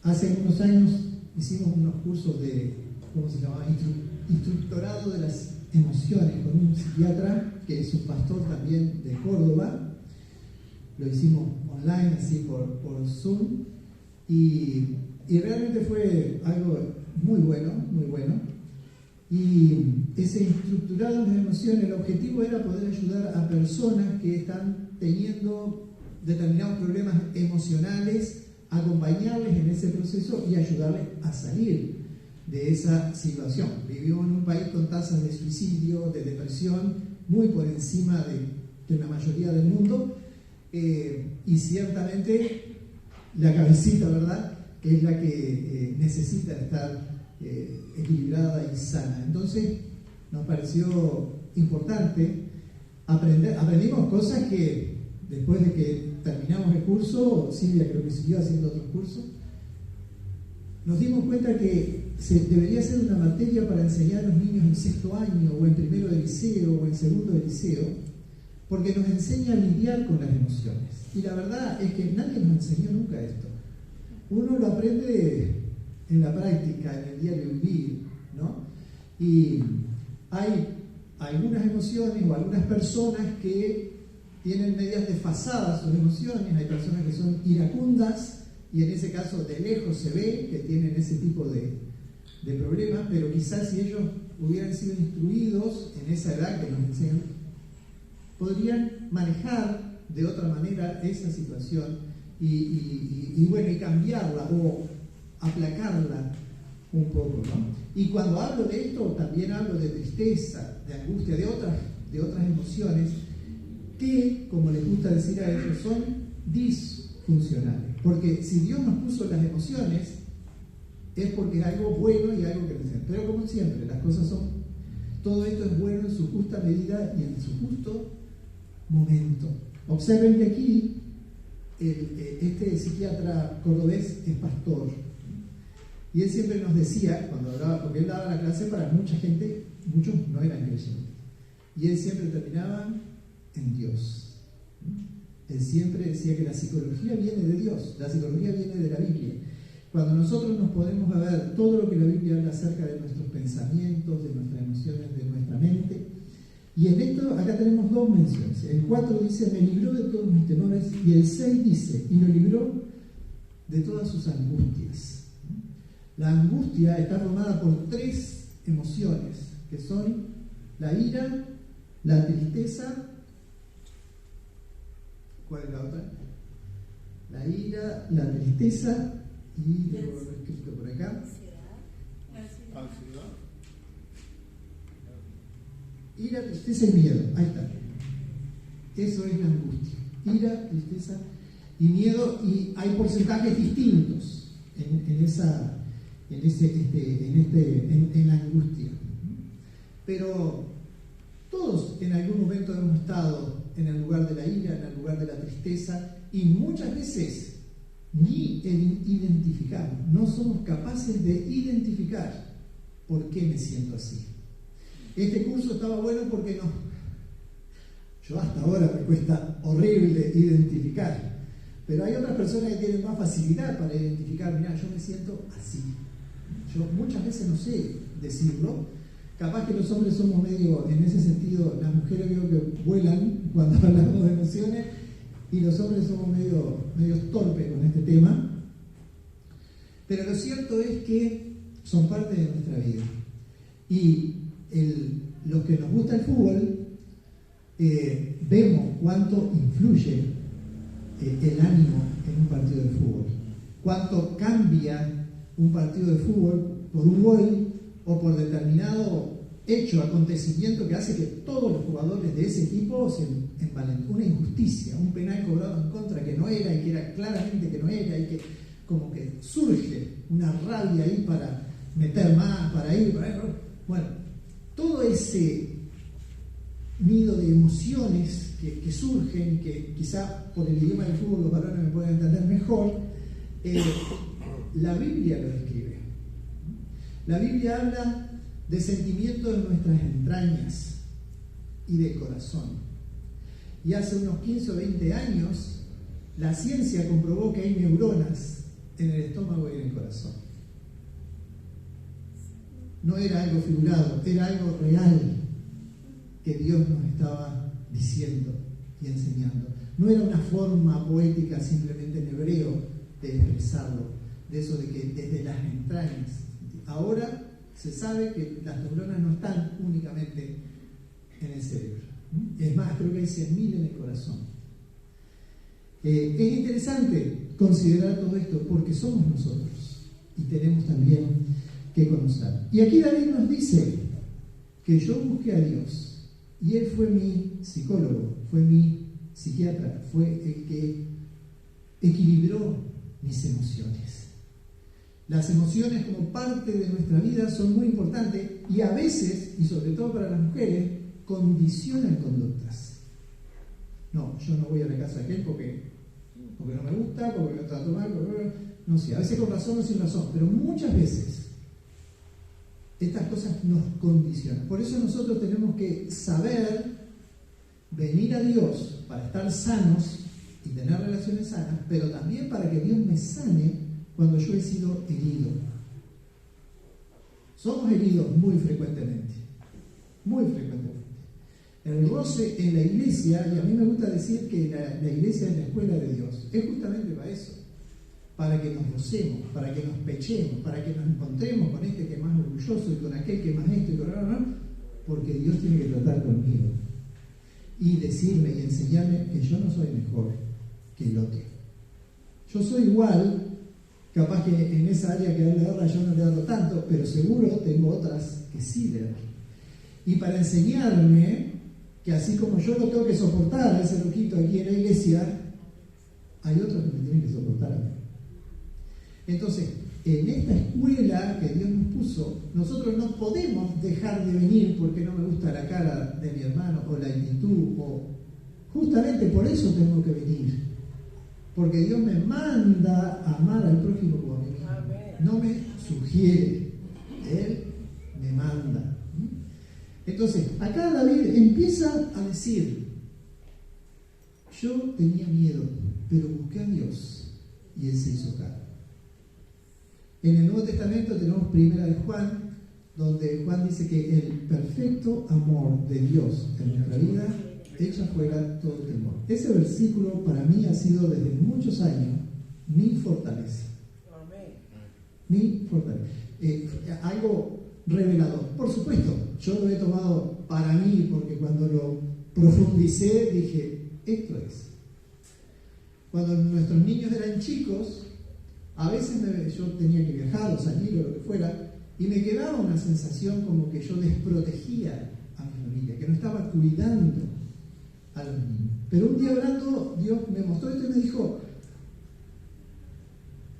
Hace unos años hicimos unos cursos de, ¿cómo se llama? Instructorado de las emociones con un psiquiatra que es un pastor también de Córdoba. Lo hicimos online, así por Zoom, y realmente fue algo muy bueno, muy bueno. Y ese instructorado de las emociones, el objetivo era poder ayudar a personas que están teniendo determinados problemas emocionales, acompañarles en ese proceso y ayudarles a salir de esa situación. Vivimos en un país con tasas de suicidio, de depresión, muy por encima de la mayoría del mundo, y ciertamente la cabecita, ¿verdad?, es la que necesita estar equilibrada y sana. Entonces nos pareció importante aprender. Aprendimos cosas que después de que terminamos el curso, Silvia creo que siguió haciendo otros cursos, nos dimos cuenta que debería ser una materia para enseñar a los niños en sexto año, o en primero de liceo, o en segundo de liceo, porque nos enseña a lidiar con las emociones. Y la verdad es que nadie nos enseñó nunca esto. Uno lo aprende en la práctica, en el diario vivir, ¿no? Y hay algunas emociones o algunas personas que tienen medias desfasadas sus emociones. Hay personas que son iracundas y en ese caso de lejos se ve que tienen ese tipo de problemas, pero quizás si ellos hubieran sido instruidos en esa edad que nos enseñan, podrían manejar de otra manera esa situación y bueno, y cambiarla o aplacarla un poco, ¿no? Y cuando hablo de esto, también hablo de tristeza, de angustia, de otras emociones que, como les gusta decir a ellos, son disfuncionales. Porque si Dios nos puso las emociones, es porque es algo bueno y algo que necesitamos. Pero como siempre, las cosas son, todo esto es bueno en su justa medida y en su justo momento. Observen que aquí este psiquiatra cordobés es pastor. Y él siempre nos decía, cuando hablaba, porque él daba la clase para mucha gente, muchos no eran creyentes. Y él siempre terminaba en Dios. Él siempre decía que la psicología viene de Dios, la psicología viene de la Biblia. Cuando nosotros nos podemos ver todo lo que la Biblia habla acerca de nuestros pensamientos, de nuestras emociones, de nuestra mente, y en esto, acá tenemos dos menciones. El 4 dice, me libró de todos mis temores, y el 6 dice, y lo libró de todas sus angustias. La angustia está formada por 3 emociones, que son la ira, la tristeza. ¿Cuál es la otra? La ira, la tristeza y lo he escrito por acá. Ansiedad. Ira, tristeza y miedo. Ahí está. Eso es la angustia. Ira, tristeza y miedo, y hay porcentajes distintos en la angustia. Pero todos en algún momento hemos estado en el lugar de la ira, en el lugar de la tristeza, y muchas veces ni identificamos, no somos capaces de identificar por qué me siento así. Este curso estaba bueno porque yo hasta ahora me cuesta horrible identificar, pero hay otras personas que tienen más facilidad para identificar, mira, yo me siento así. Yo muchas veces no sé decirlo. Capaz que los hombres somos medio, en ese sentido, las mujeres veo que vuelan cuando hablamos de emociones, y los hombres somos medio torpes con este tema. Pero lo cierto es que son parte de nuestra vida. Y los que nos gusta el fútbol, vemos cuánto influye el ánimo en un partido de fútbol, cuánto cambia un partido de fútbol por un gol o por determinado hecho, acontecimiento que hace que todos los jugadores de ese equipo se envalentonen. Una injusticia, un penal cobrado en contra que no era y que era claramente que no era, y que como que surge una rabia ahí para meter más, para ir, para ir. Bueno, todo ese nido de emociones que surgen, que quizá por el idioma del fútbol los varones me pueden entender mejor, la Biblia lo describe. La Biblia habla de sentimientos de nuestras entrañas y de corazón. Y hace unos 15 o 20 años, la ciencia comprobó que hay neuronas en el estómago y en el corazón. No era algo figurado, era algo real que Dios nos estaba diciendo y enseñando. No era una forma poética simplemente en hebreo de expresarlo, de eso de que desde las entrañas. Ahora se sabe que las neuronas no están únicamente en el cerebro. Es más, creo que hay 100.000 en el corazón. Es interesante considerar todo esto porque somos nosotros y tenemos también que conocer. Y aquí David nos dice que yo busqué a Dios y Él fue mi psicólogo, fue mi psiquiatra, fue el que equilibró mis emociones. Las emociones como parte de nuestra vida son muy importantes y a veces, y sobre todo para las mujeres, condicionan conductas. No, yo no voy a la casa de aquel porque no me gusta, porque me trato mal, no sé, a veces con razón o sin razón, pero muchas veces estas cosas nos condicionan. Por eso nosotros tenemos que saber venir a Dios para estar sanos y tener relaciones sanas, pero también para que Dios me sane cuando yo he sido herido. Somos heridos muy frecuentemente, muy frecuentemente. El roce en la iglesia, y a mí me gusta decir que la iglesia es la escuela de Dios, es justamente para eso, para que nos rocemos, para que nos pechemos, para que nos encontremos con este que es más orgulloso y con aquel que es más esto y con porque Dios tiene que tratar conmigo y decirme y enseñarme que yo no soy mejor que el otro. Yo soy igual, capaz que en esa área que él le da yo no le he dado tanto, pero seguro tengo otras que sí le doy. Y para enseñarme que así como yo lo tengo que soportar a ese loquito aquí en la iglesia, hay otros que me tienen que soportar a mí. Entonces, en esta escuela que Dios nos puso, nosotros no podemos dejar de venir porque no me gusta la cara de mi hermano o la actitud, o justamente por eso tengo que venir, porque Dios me manda a amar al prójimo como a mí mismo. No me sugiere, Él me manda. Entonces, acá David empieza a decir, yo tenía miedo, pero busqué a Dios y Él se hizo cargo. En el Nuevo Testamento tenemos Primera de Juan, donde Juan dice que el perfecto amor de Dios en nuestra vida echa fuera todo temor. Ese versículo para mí ha sido desde muchos años mi fortaleza. Mi fortaleza. Algo revelador. Por supuesto, yo lo he tomado para mí porque cuando lo profundicé dije, esto es. Cuando nuestros niños eran chicos, a veces yo tenía que viajar o salir o lo que fuera, y me quedaba una sensación como que yo desprotegía a mi familia, que no estaba cuidando a los niños. Pero un día hablando, Dios me mostró esto y me dijo,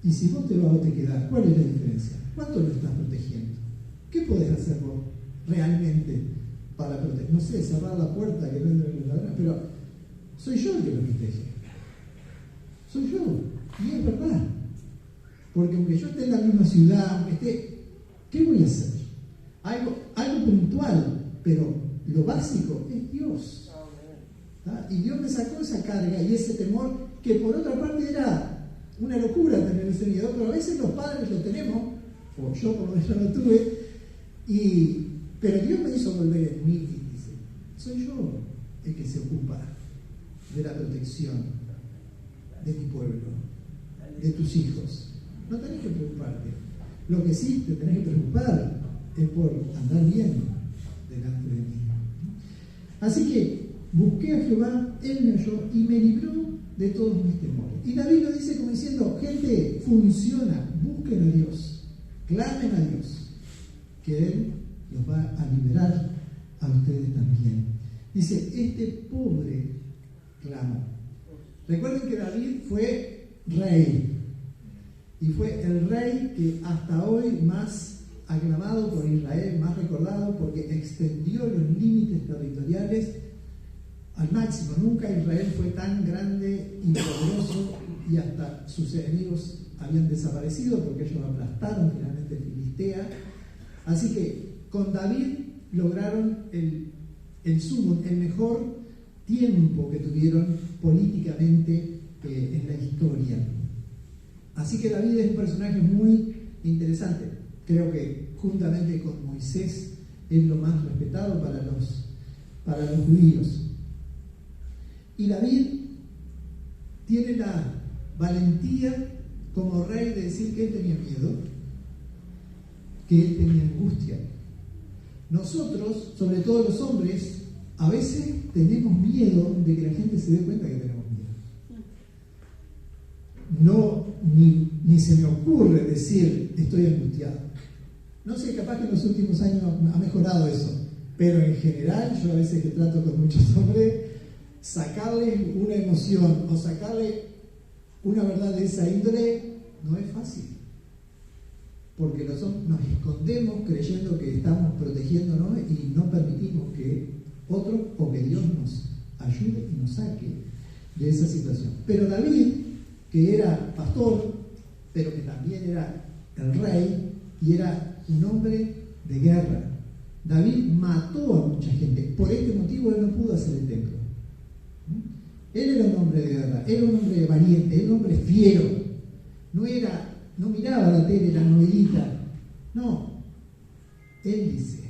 ¿y si vos te vas o te quedás? ¿Cuál es la diferencia? ¿Cuánto lo estás protegiendo? ¿Qué podés hacer vos realmente para proteger? No sé, cerrar la puerta que no entre los ladrones, pero soy yo el que lo protege. Soy yo. Y es verdad. Porque aunque yo esté en la misma ciudad, aunque esté, ¿qué voy a hacer? Algo puntual, pero lo básico es Dios. ¿Ah? Y Dios me sacó esa carga y ese temor que por otra parte era una locura tener ese miedo, pero a veces los padres lo tenemos, o yo por lo menos lo tuve, pero Dios me hizo volver en mí y dice, soy yo el que se ocupa de la protección de mi pueblo, de tus hijos. No tenés que preocuparte. Lo que sí te tenés que preocupar es por andar bien delante de mí. Así que busqué a Jehová, él me oyó y me libró de todos mis temores. Y David lo dice como diciendo, gente, funciona, busquen a Dios, clamen a Dios, que Él los va a liberar a ustedes también. Dice, este pobre clamó. Recuerden que David fue rey, y fue el rey que hasta hoy más aclamado por Israel, más recordado, porque extendió los límites territoriales al máximo. Nunca Israel fue tan grande y poderoso, y hasta sus enemigos habían desaparecido porque ellos aplastaron finalmente Filistea. Así que con David lograron el sumo, el mejor tiempo que tuvieron políticamente en la historia. Así que David es un personaje muy interesante. Creo que juntamente con Moisés es lo más respetado para los judíos. Y David tiene la valentía como rey de decir que él tenía miedo, que él tenía angustia. Nosotros, sobre todo los hombres, a veces tenemos miedo de que la gente se dé cuenta que tenemos miedo. No, ni se me ocurre decir estoy angustiado. No sé, capaz que en los últimos años ha mejorado eso, pero en general yo a veces que trato con muchos hombres, sacarle una emoción o sacarle una verdad de esa índole no es fácil, porque nos escondemos creyendo que estamos protegiéndonos y no permitimos que otro o que Dios nos ayude y nos saque de esa situación. Pero David, que era pastor, pero que también era el rey y era un hombre de guerra, David mató a mucha gente. Por este motivo él no pudo hacer el templo. Él era un hombre de guerra, era un hombre valiente, era un hombre fiero. No miraba la tele, la novelita. No. Él dice,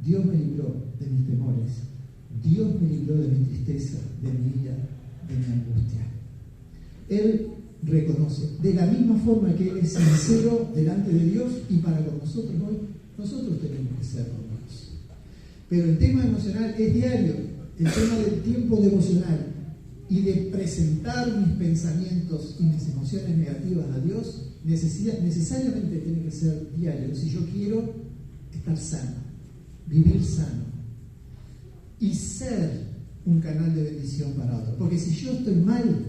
Dios me libró de mis temores, Dios me libró de mi tristeza, de mi ira, de mi angustia. Él reconoce, de la misma forma que Él es sincero delante de Dios y para con nosotros hoy, nosotros tenemos que ser con Dios. Pero el tema emocional es diario, el tema del tiempo devocional y de presentar mis pensamientos y mis emociones negativas a Dios, necesariamente tiene que ser diario si yo quiero estar sano, vivir sano y ser un canal de bendición para otros. Porque si yo estoy mal,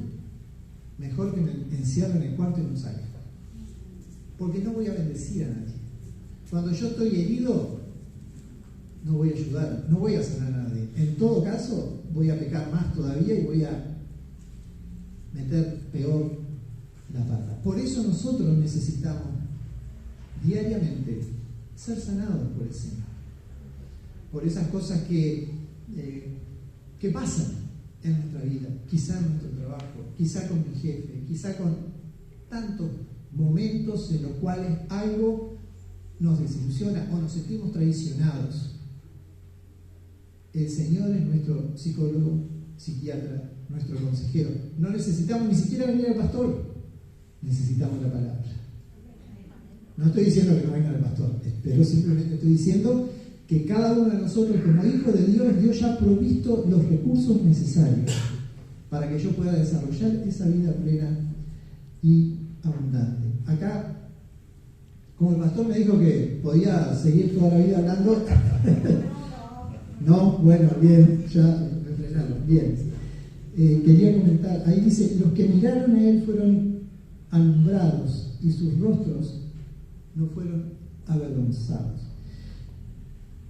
mejor que me encierre en el cuarto y no salga, porque no voy a bendecir a nadie. Cuando yo estoy herido, no voy a ayudar, no voy a sanar a nadie. En todo caso, voy a pecar más todavía y voy a meter peor la pata. Por eso nosotros necesitamos diariamente ser sanados por el Señor, por esas cosas que pasan en nuestra vida, quizá en nuestro trabajo, quizá con mi jefe, quizá con tantos momentos en los cuales algo nos desilusiona o nos sentimos traicionados. El Señor es nuestro psicólogo, psiquiatra, nuestro consejero. No necesitamos ni siquiera venir al pastor, necesitamos la palabra. No estoy diciendo que no venga el pastor, pero simplemente estoy diciendo que cada uno de nosotros, como hijos de Dios, Dios ya ha provisto los recursos necesarios para que yo pueda desarrollar esa vida plena y abundante. Acá, como el pastor me dijo que podía seguir toda la vida hablando, no, bueno, bien, ya me frenaron, bien. Quería comentar, ahí dice, los que miraron a él fueron alumbrados y sus rostros no fueron avergonzados.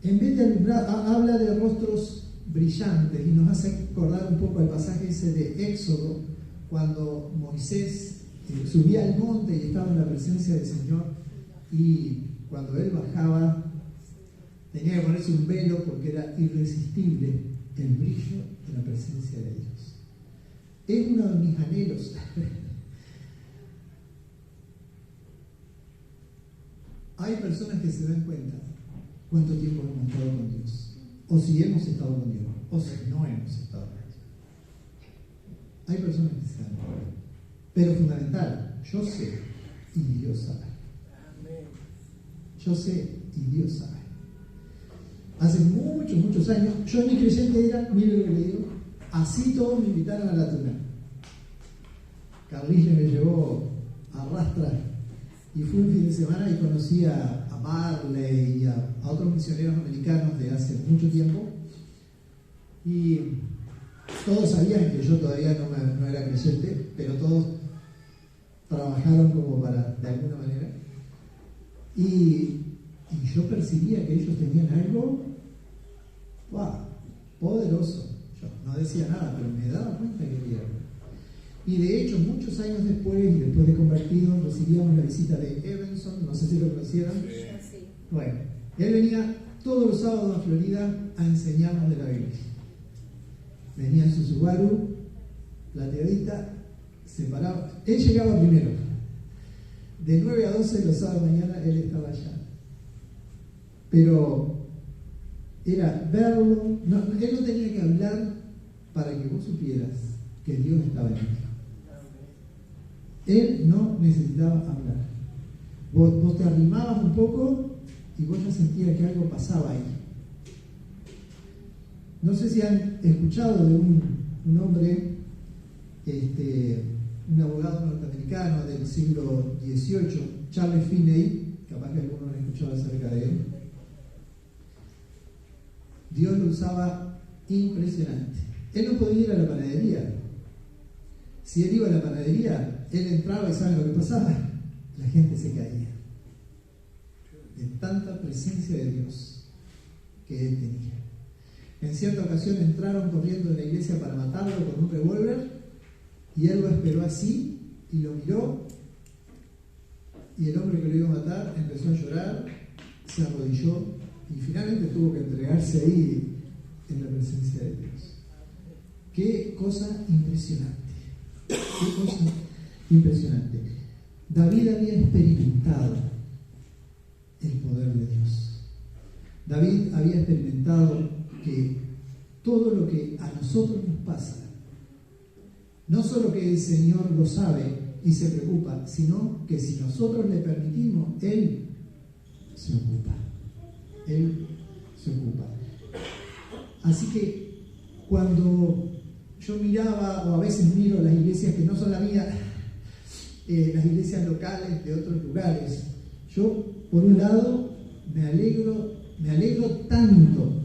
En vez de alumbrar, habla de rostros brillantes y nos hace acordar un poco el pasaje ese de Éxodo, cuando Moisés subía al monte y estaba en la presencia del Señor, y cuando él bajaba tenía que ponerse un velo porque era irresistible el brillo de la presencia de Dios. Es uno de mis anhelos. Hay personas que se dan cuenta cuánto tiempo hemos estado con Dios, o si hemos estado con Dios, o si no hemos estado con Dios. Hay personas que se dan cuenta, pero fundamental, yo sé y Dios sabe. yo sé y Dios sabe. Hace muchos años, yo ni creyente era, mire lo que le digo, así todos me invitaron a la tuna. Carlisle me llevó a rastras y fui un fin de semana y conocí a Marley y a otros misioneros americanos de hace mucho tiempo, y todos sabían que yo todavía no era creyente, pero todos trabajaron como para, de alguna manera, y yo percibía que ellos tenían algo poderoso. Yo no decía nada, pero me daba cuenta que había algo. Y de hecho, muchos años después de convertidos, recibíamos la visita de Evanson, no sé si lo conocieron. Sí. Bueno, él venía todos los sábados a Florida a enseñarnos de la Biblia. Venía en su Subaru, plateadita, se paraba. Él llegaba primero. De 9 a 12 los sábados de mañana él estaba allá. Pero era verlo, él no tenía que hablar para que vos supieras que Dios estaba en él. Él no necesitaba hablar. Vos te arrimabas un poco y vos ya sentías que algo pasaba ahí. No sé si han escuchado de un hombre, un abogado norteamericano del siglo XVIII, Charles Finney, capaz que algunos han escuchado acerca de él. Dios lo usaba impresionante. Él no podía ir a la panadería. Si él iba a la panadería, él entraba y ¿saben lo que pasaba? La gente se caía de tanta presencia de Dios que él tenía. En cierta ocasión entraron corriendo en la iglesia para matarlo con un revólver, y él lo esperó así y lo miró, y el hombre que lo iba a matar empezó a llorar, se arrodilló y finalmente tuvo que entregarse ahí en la presencia de Dios. Qué cosa impresionante. Qué cosa impresionante. David había experimentado el poder de Dios. David había experimentado que todo lo que a nosotros nos pasa, no solo que el Señor lo sabe y se preocupa, sino que si nosotros le permitimos, Él se ocupa. Él se ocupa. Así que cuando yo miraba, o a veces miro las iglesias que no son la mía, las iglesias locales de otros lugares, yo por un lado me alegro tanto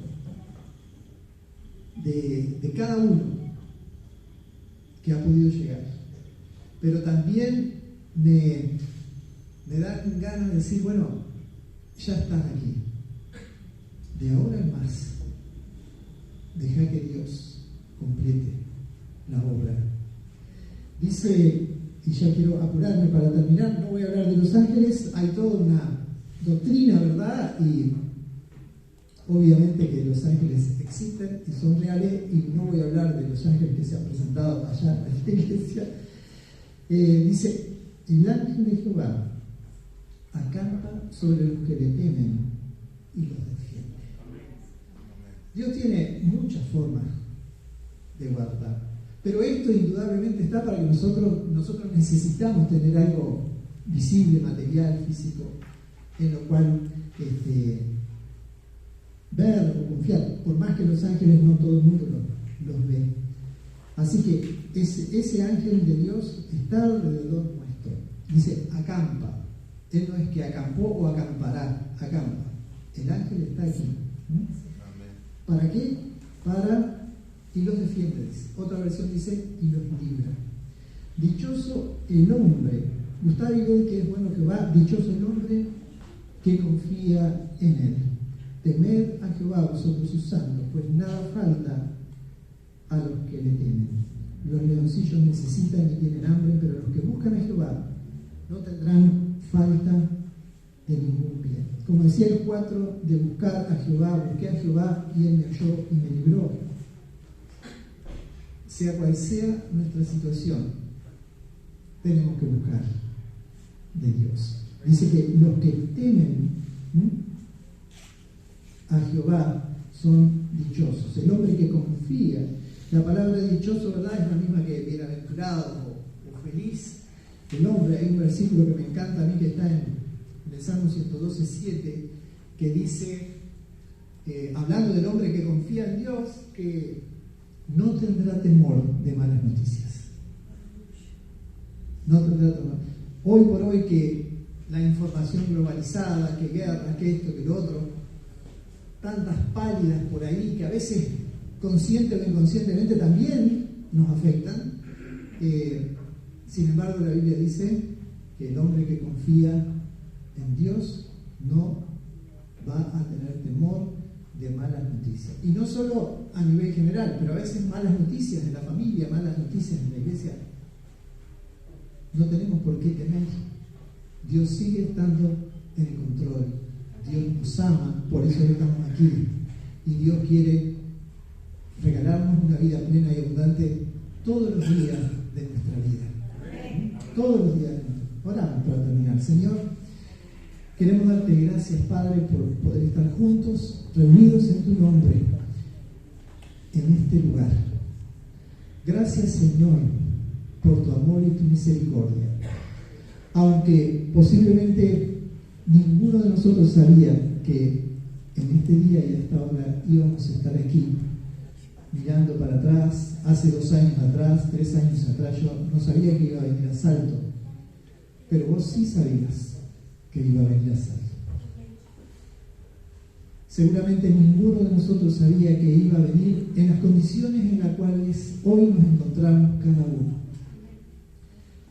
de cada uno que ha podido llegar, pero también me dan ganas de decir, bueno, ya estás aquí, de ahora en más deja que Dios complete la obra. Dice, y ya quiero apurarme para terminar, no voy a hablar de los ángeles, hay toda una doctrina, ¿verdad? Y obviamente que los ángeles existen y son reales, y no voy a hablar de los ángeles que se han presentado allá en esta iglesia. Dice, el ángel de Jehová acampa sobre los que le temen y los defiende. Dios tiene muchas formas de guardar, pero esto indudablemente está para que nosotros necesitamos tener algo visible, material, físico, en lo cual ver o confiar, por más que los ángeles no todo el mundo los ve. Así que ese ángel de Dios está alrededor nuestro. Dice, acampa. Él no es que acampó o acampará, acampa. El ángel está aquí. ¿Para qué? Y los defiende. Otra versión dice, y los libra. Dichoso el hombre. Gustavo dice que es bueno Jehová. Dichoso el hombre que confía en él. Temed a Jehová vosotros sus santos, pues nada falta a los que le temen. Los leoncillos necesitan y tienen hambre, pero los que buscan a Jehová no tendrán falta de ningún bien. Como decía el 4, de buscar a Jehová, busqué a Jehová y él me oyó y me libró. Sea cual sea nuestra situación, tenemos que buscar de Dios. Dice que los que temen a Jehová son dichosos. El hombre que confía, la palabra dichoso, ¿verdad?, es la misma que bienaventurado o feliz. El hombre, hay un versículo que me encanta a mí que está en el Salmo 112:7, que dice, hablando del hombre que confía en Dios, que no tendrá temor de malas noticias. No tendrá temor. Hoy por hoy, que la información globalizada, que guerra, que esto, que lo otro, tantas pálidas por ahí que a veces consciente o inconscientemente también nos afectan. Sin embargo, la Biblia dice que el hombre que confía en Dios no va a tener temor de malas noticias. Y no solo a nivel general, pero a veces malas noticias en la familia, malas noticias en la iglesia. No tenemos por qué temer. Dios sigue estando en el control. Dios nos ama, por eso estamos aquí. Y Dios quiere regalarnos una vida plena y abundante todos los días de nuestra vida. Todos los días de nuestra vida. Oramos para terminar. Señor, queremos darte gracias, Padre, por poder estar juntos, reunidos en tu nombre, en este lugar. Gracias, Señor, por tu amor y tu misericordia. Aunque posiblemente ninguno de nosotros sabía que en este día y hasta ahora íbamos a estar aquí, mirando para atrás, hace 2 años atrás, 3 años atrás, yo no sabía que iba a venir asalto, pero vos sí sabías que iba a venir asalto. Seguramente ninguno de nosotros sabía que iba a venir en las condiciones en las cuales hoy nos encontramos cada uno.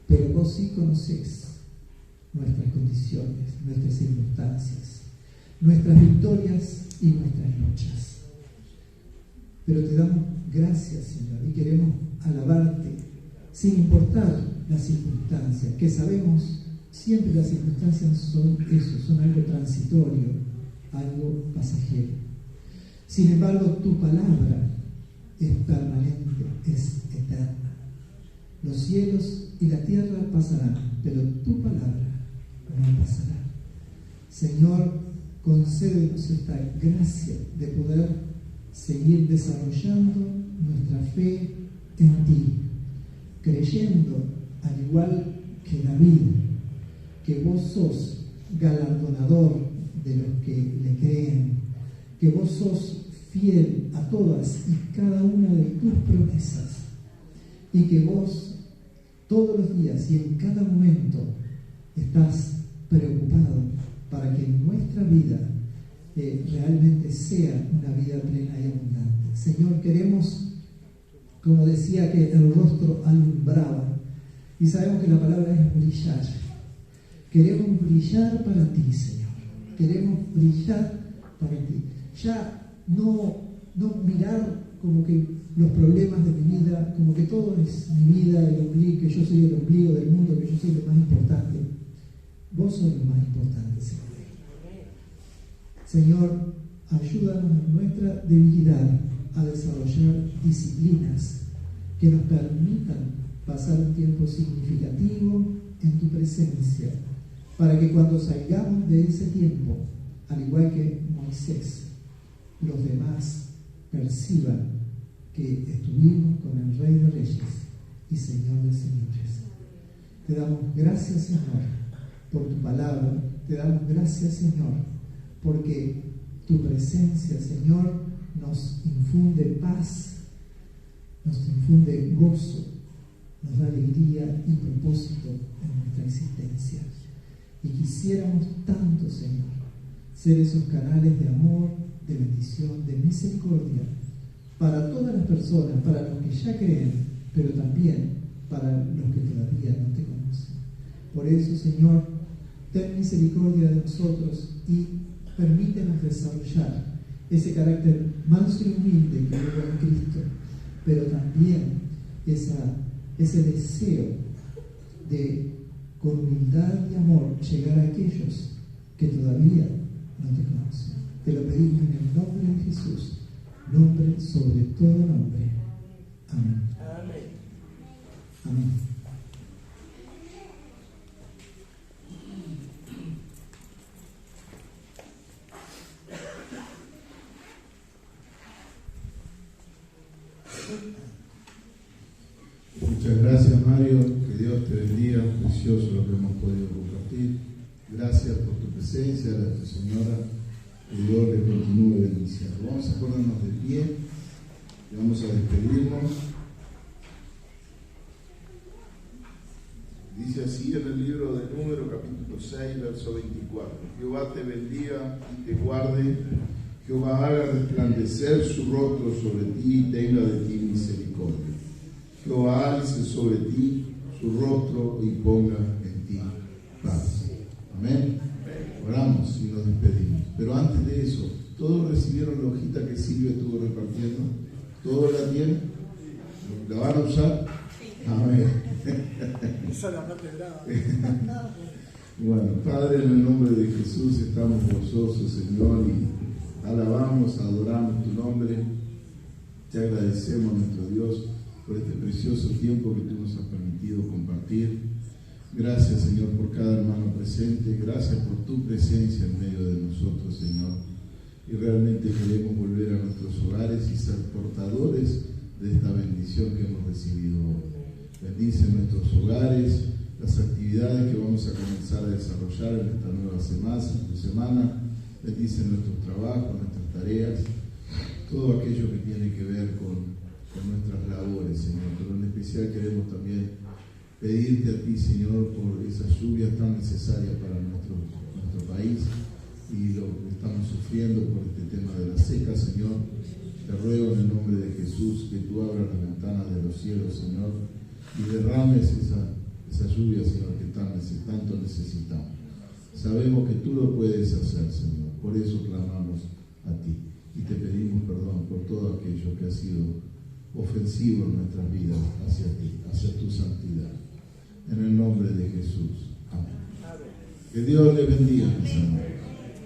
Pero vos sí conocés nuestras condiciones, nuestras circunstancias, nuestras victorias y nuestras luchas. Pero te damos gracias, Señor, y queremos alabarte sin importar las circunstancias, que sabemos siempre las circunstancias son eso, son algo transitorio, algo pasajero. Sin embargo, tu palabra es permanente, es eterna. Los cielos y la tierra pasarán, pero tu palabra no pasará. Señor, concédenos esta gracia de poder seguir desarrollando nuestra fe en ti, creyendo, al igual que David, que vos sos galardonador de los que le creen, que vos sos fiel a todas y cada una de tus promesas, y que vos todos los días y en cada momento estás preocupado para que nuestra vida realmente sea una vida plena y abundante. Señor, queremos, como decía, que el rostro alumbraba, y sabemos que la palabra es brillar. Queremos brillar para ti, Señor. Queremos brillar para ti. Ya no mirar como que los problemas de mi vida, como que todo es mi vida, el ombligo, que yo soy el ombligo del mundo, que yo soy lo más importante. Vos sos lo más importante, Señor. Señor, ayúdanos en nuestra debilidad a desarrollar disciplinas que nos permitan pasar un tiempo significativo en tu presencia, para que cuando salgamos de ese tiempo, al igual que Moisés, los demás perciban que estuvimos con el Rey de Reyes y Señor de Señores. Te damos gracias, Señor, por tu palabra. Te damos gracias, Señor, porque tu presencia, Señor, nos infunde paz, nos infunde gozo, nos da alegría y propósito en nuestra existencia. Y quisiéramos tanto, Señor, ser esos canales de amor, de bendición, de misericordia para todas las personas, para los que ya creen, pero también para los que todavía no te conocen. Por eso, Señor, ten misericordia de nosotros y permítenos desarrollar ese carácter manso y humilde que hubo en Cristo, pero también ese deseo de, con humildad y amor, llegar a aquellos que todavía no te conocen. Te lo pedimos en el nombre de Jesús, nombre sobre todo nombre. Amén. Amén. Amén. Muchas gracias, Mario. Que Dios te bendiga. Precioso lo que hemos podido compartir. Gracias por tu presencia, de tu señora, que Dios le continúe bendiciendo. Vamos a ponernos de pie y vamos a despedirnos. Dice así en el libro de Números, capítulo 6, verso 24. Jehová te bendiga y te guarde. Jehová haga resplandecer su rostro sobre ti y tenga de ti misericordia. Jehová alce sobre ti su rostro y ponga en ti paz. Amén. Oramos y nos despedimos. Pero antes de eso, ¿todos recibieron la hojita que Silvia estuvo repartiendo? ¿Todos la tienen? ¿La van a usar? Amén. Esa es la parte brava. Bueno, Padre, en el nombre de Jesús estamos gozosos, Señor, y alabamos, adoramos tu nombre. Te agradecemos, nuestro Dios, por este precioso tiempo que tú nos has permitido compartir. Gracias, Señor, por cada hermano presente. Gracias por tu presencia en medio de nosotros, Señor. Y realmente queremos volver a nuestros hogares y ser portadores de esta bendición que hemos recibido hoy. Bendice nuestros hogares, las actividades que vamos a comenzar a desarrollar en esta nueva semana. Bendice nuestros trabajos, nuestras tareas, todo aquello que tiene que ver con nuestras labores, Señor. Pero en especial queremos también pedirte a ti, Señor, por esas lluvias tan necesarias para nuestro país y lo que estamos sufriendo por este tema de la seca, Señor. Te ruego en el nombre de Jesús que tú abras las ventanas de los cielos, Señor, y derrames esa lluvia, Señor, que tanto necesitamos. Sabemos que tú lo puedes hacer, Señor, por eso clamamos a ti y te pedimos perdón por todo aquello que ha sido ofensivo en nuestras vidas hacia ti, hacia tu santidad. En el nombre de Jesús. Amén. Que Dios le bendiga, mis hermanos.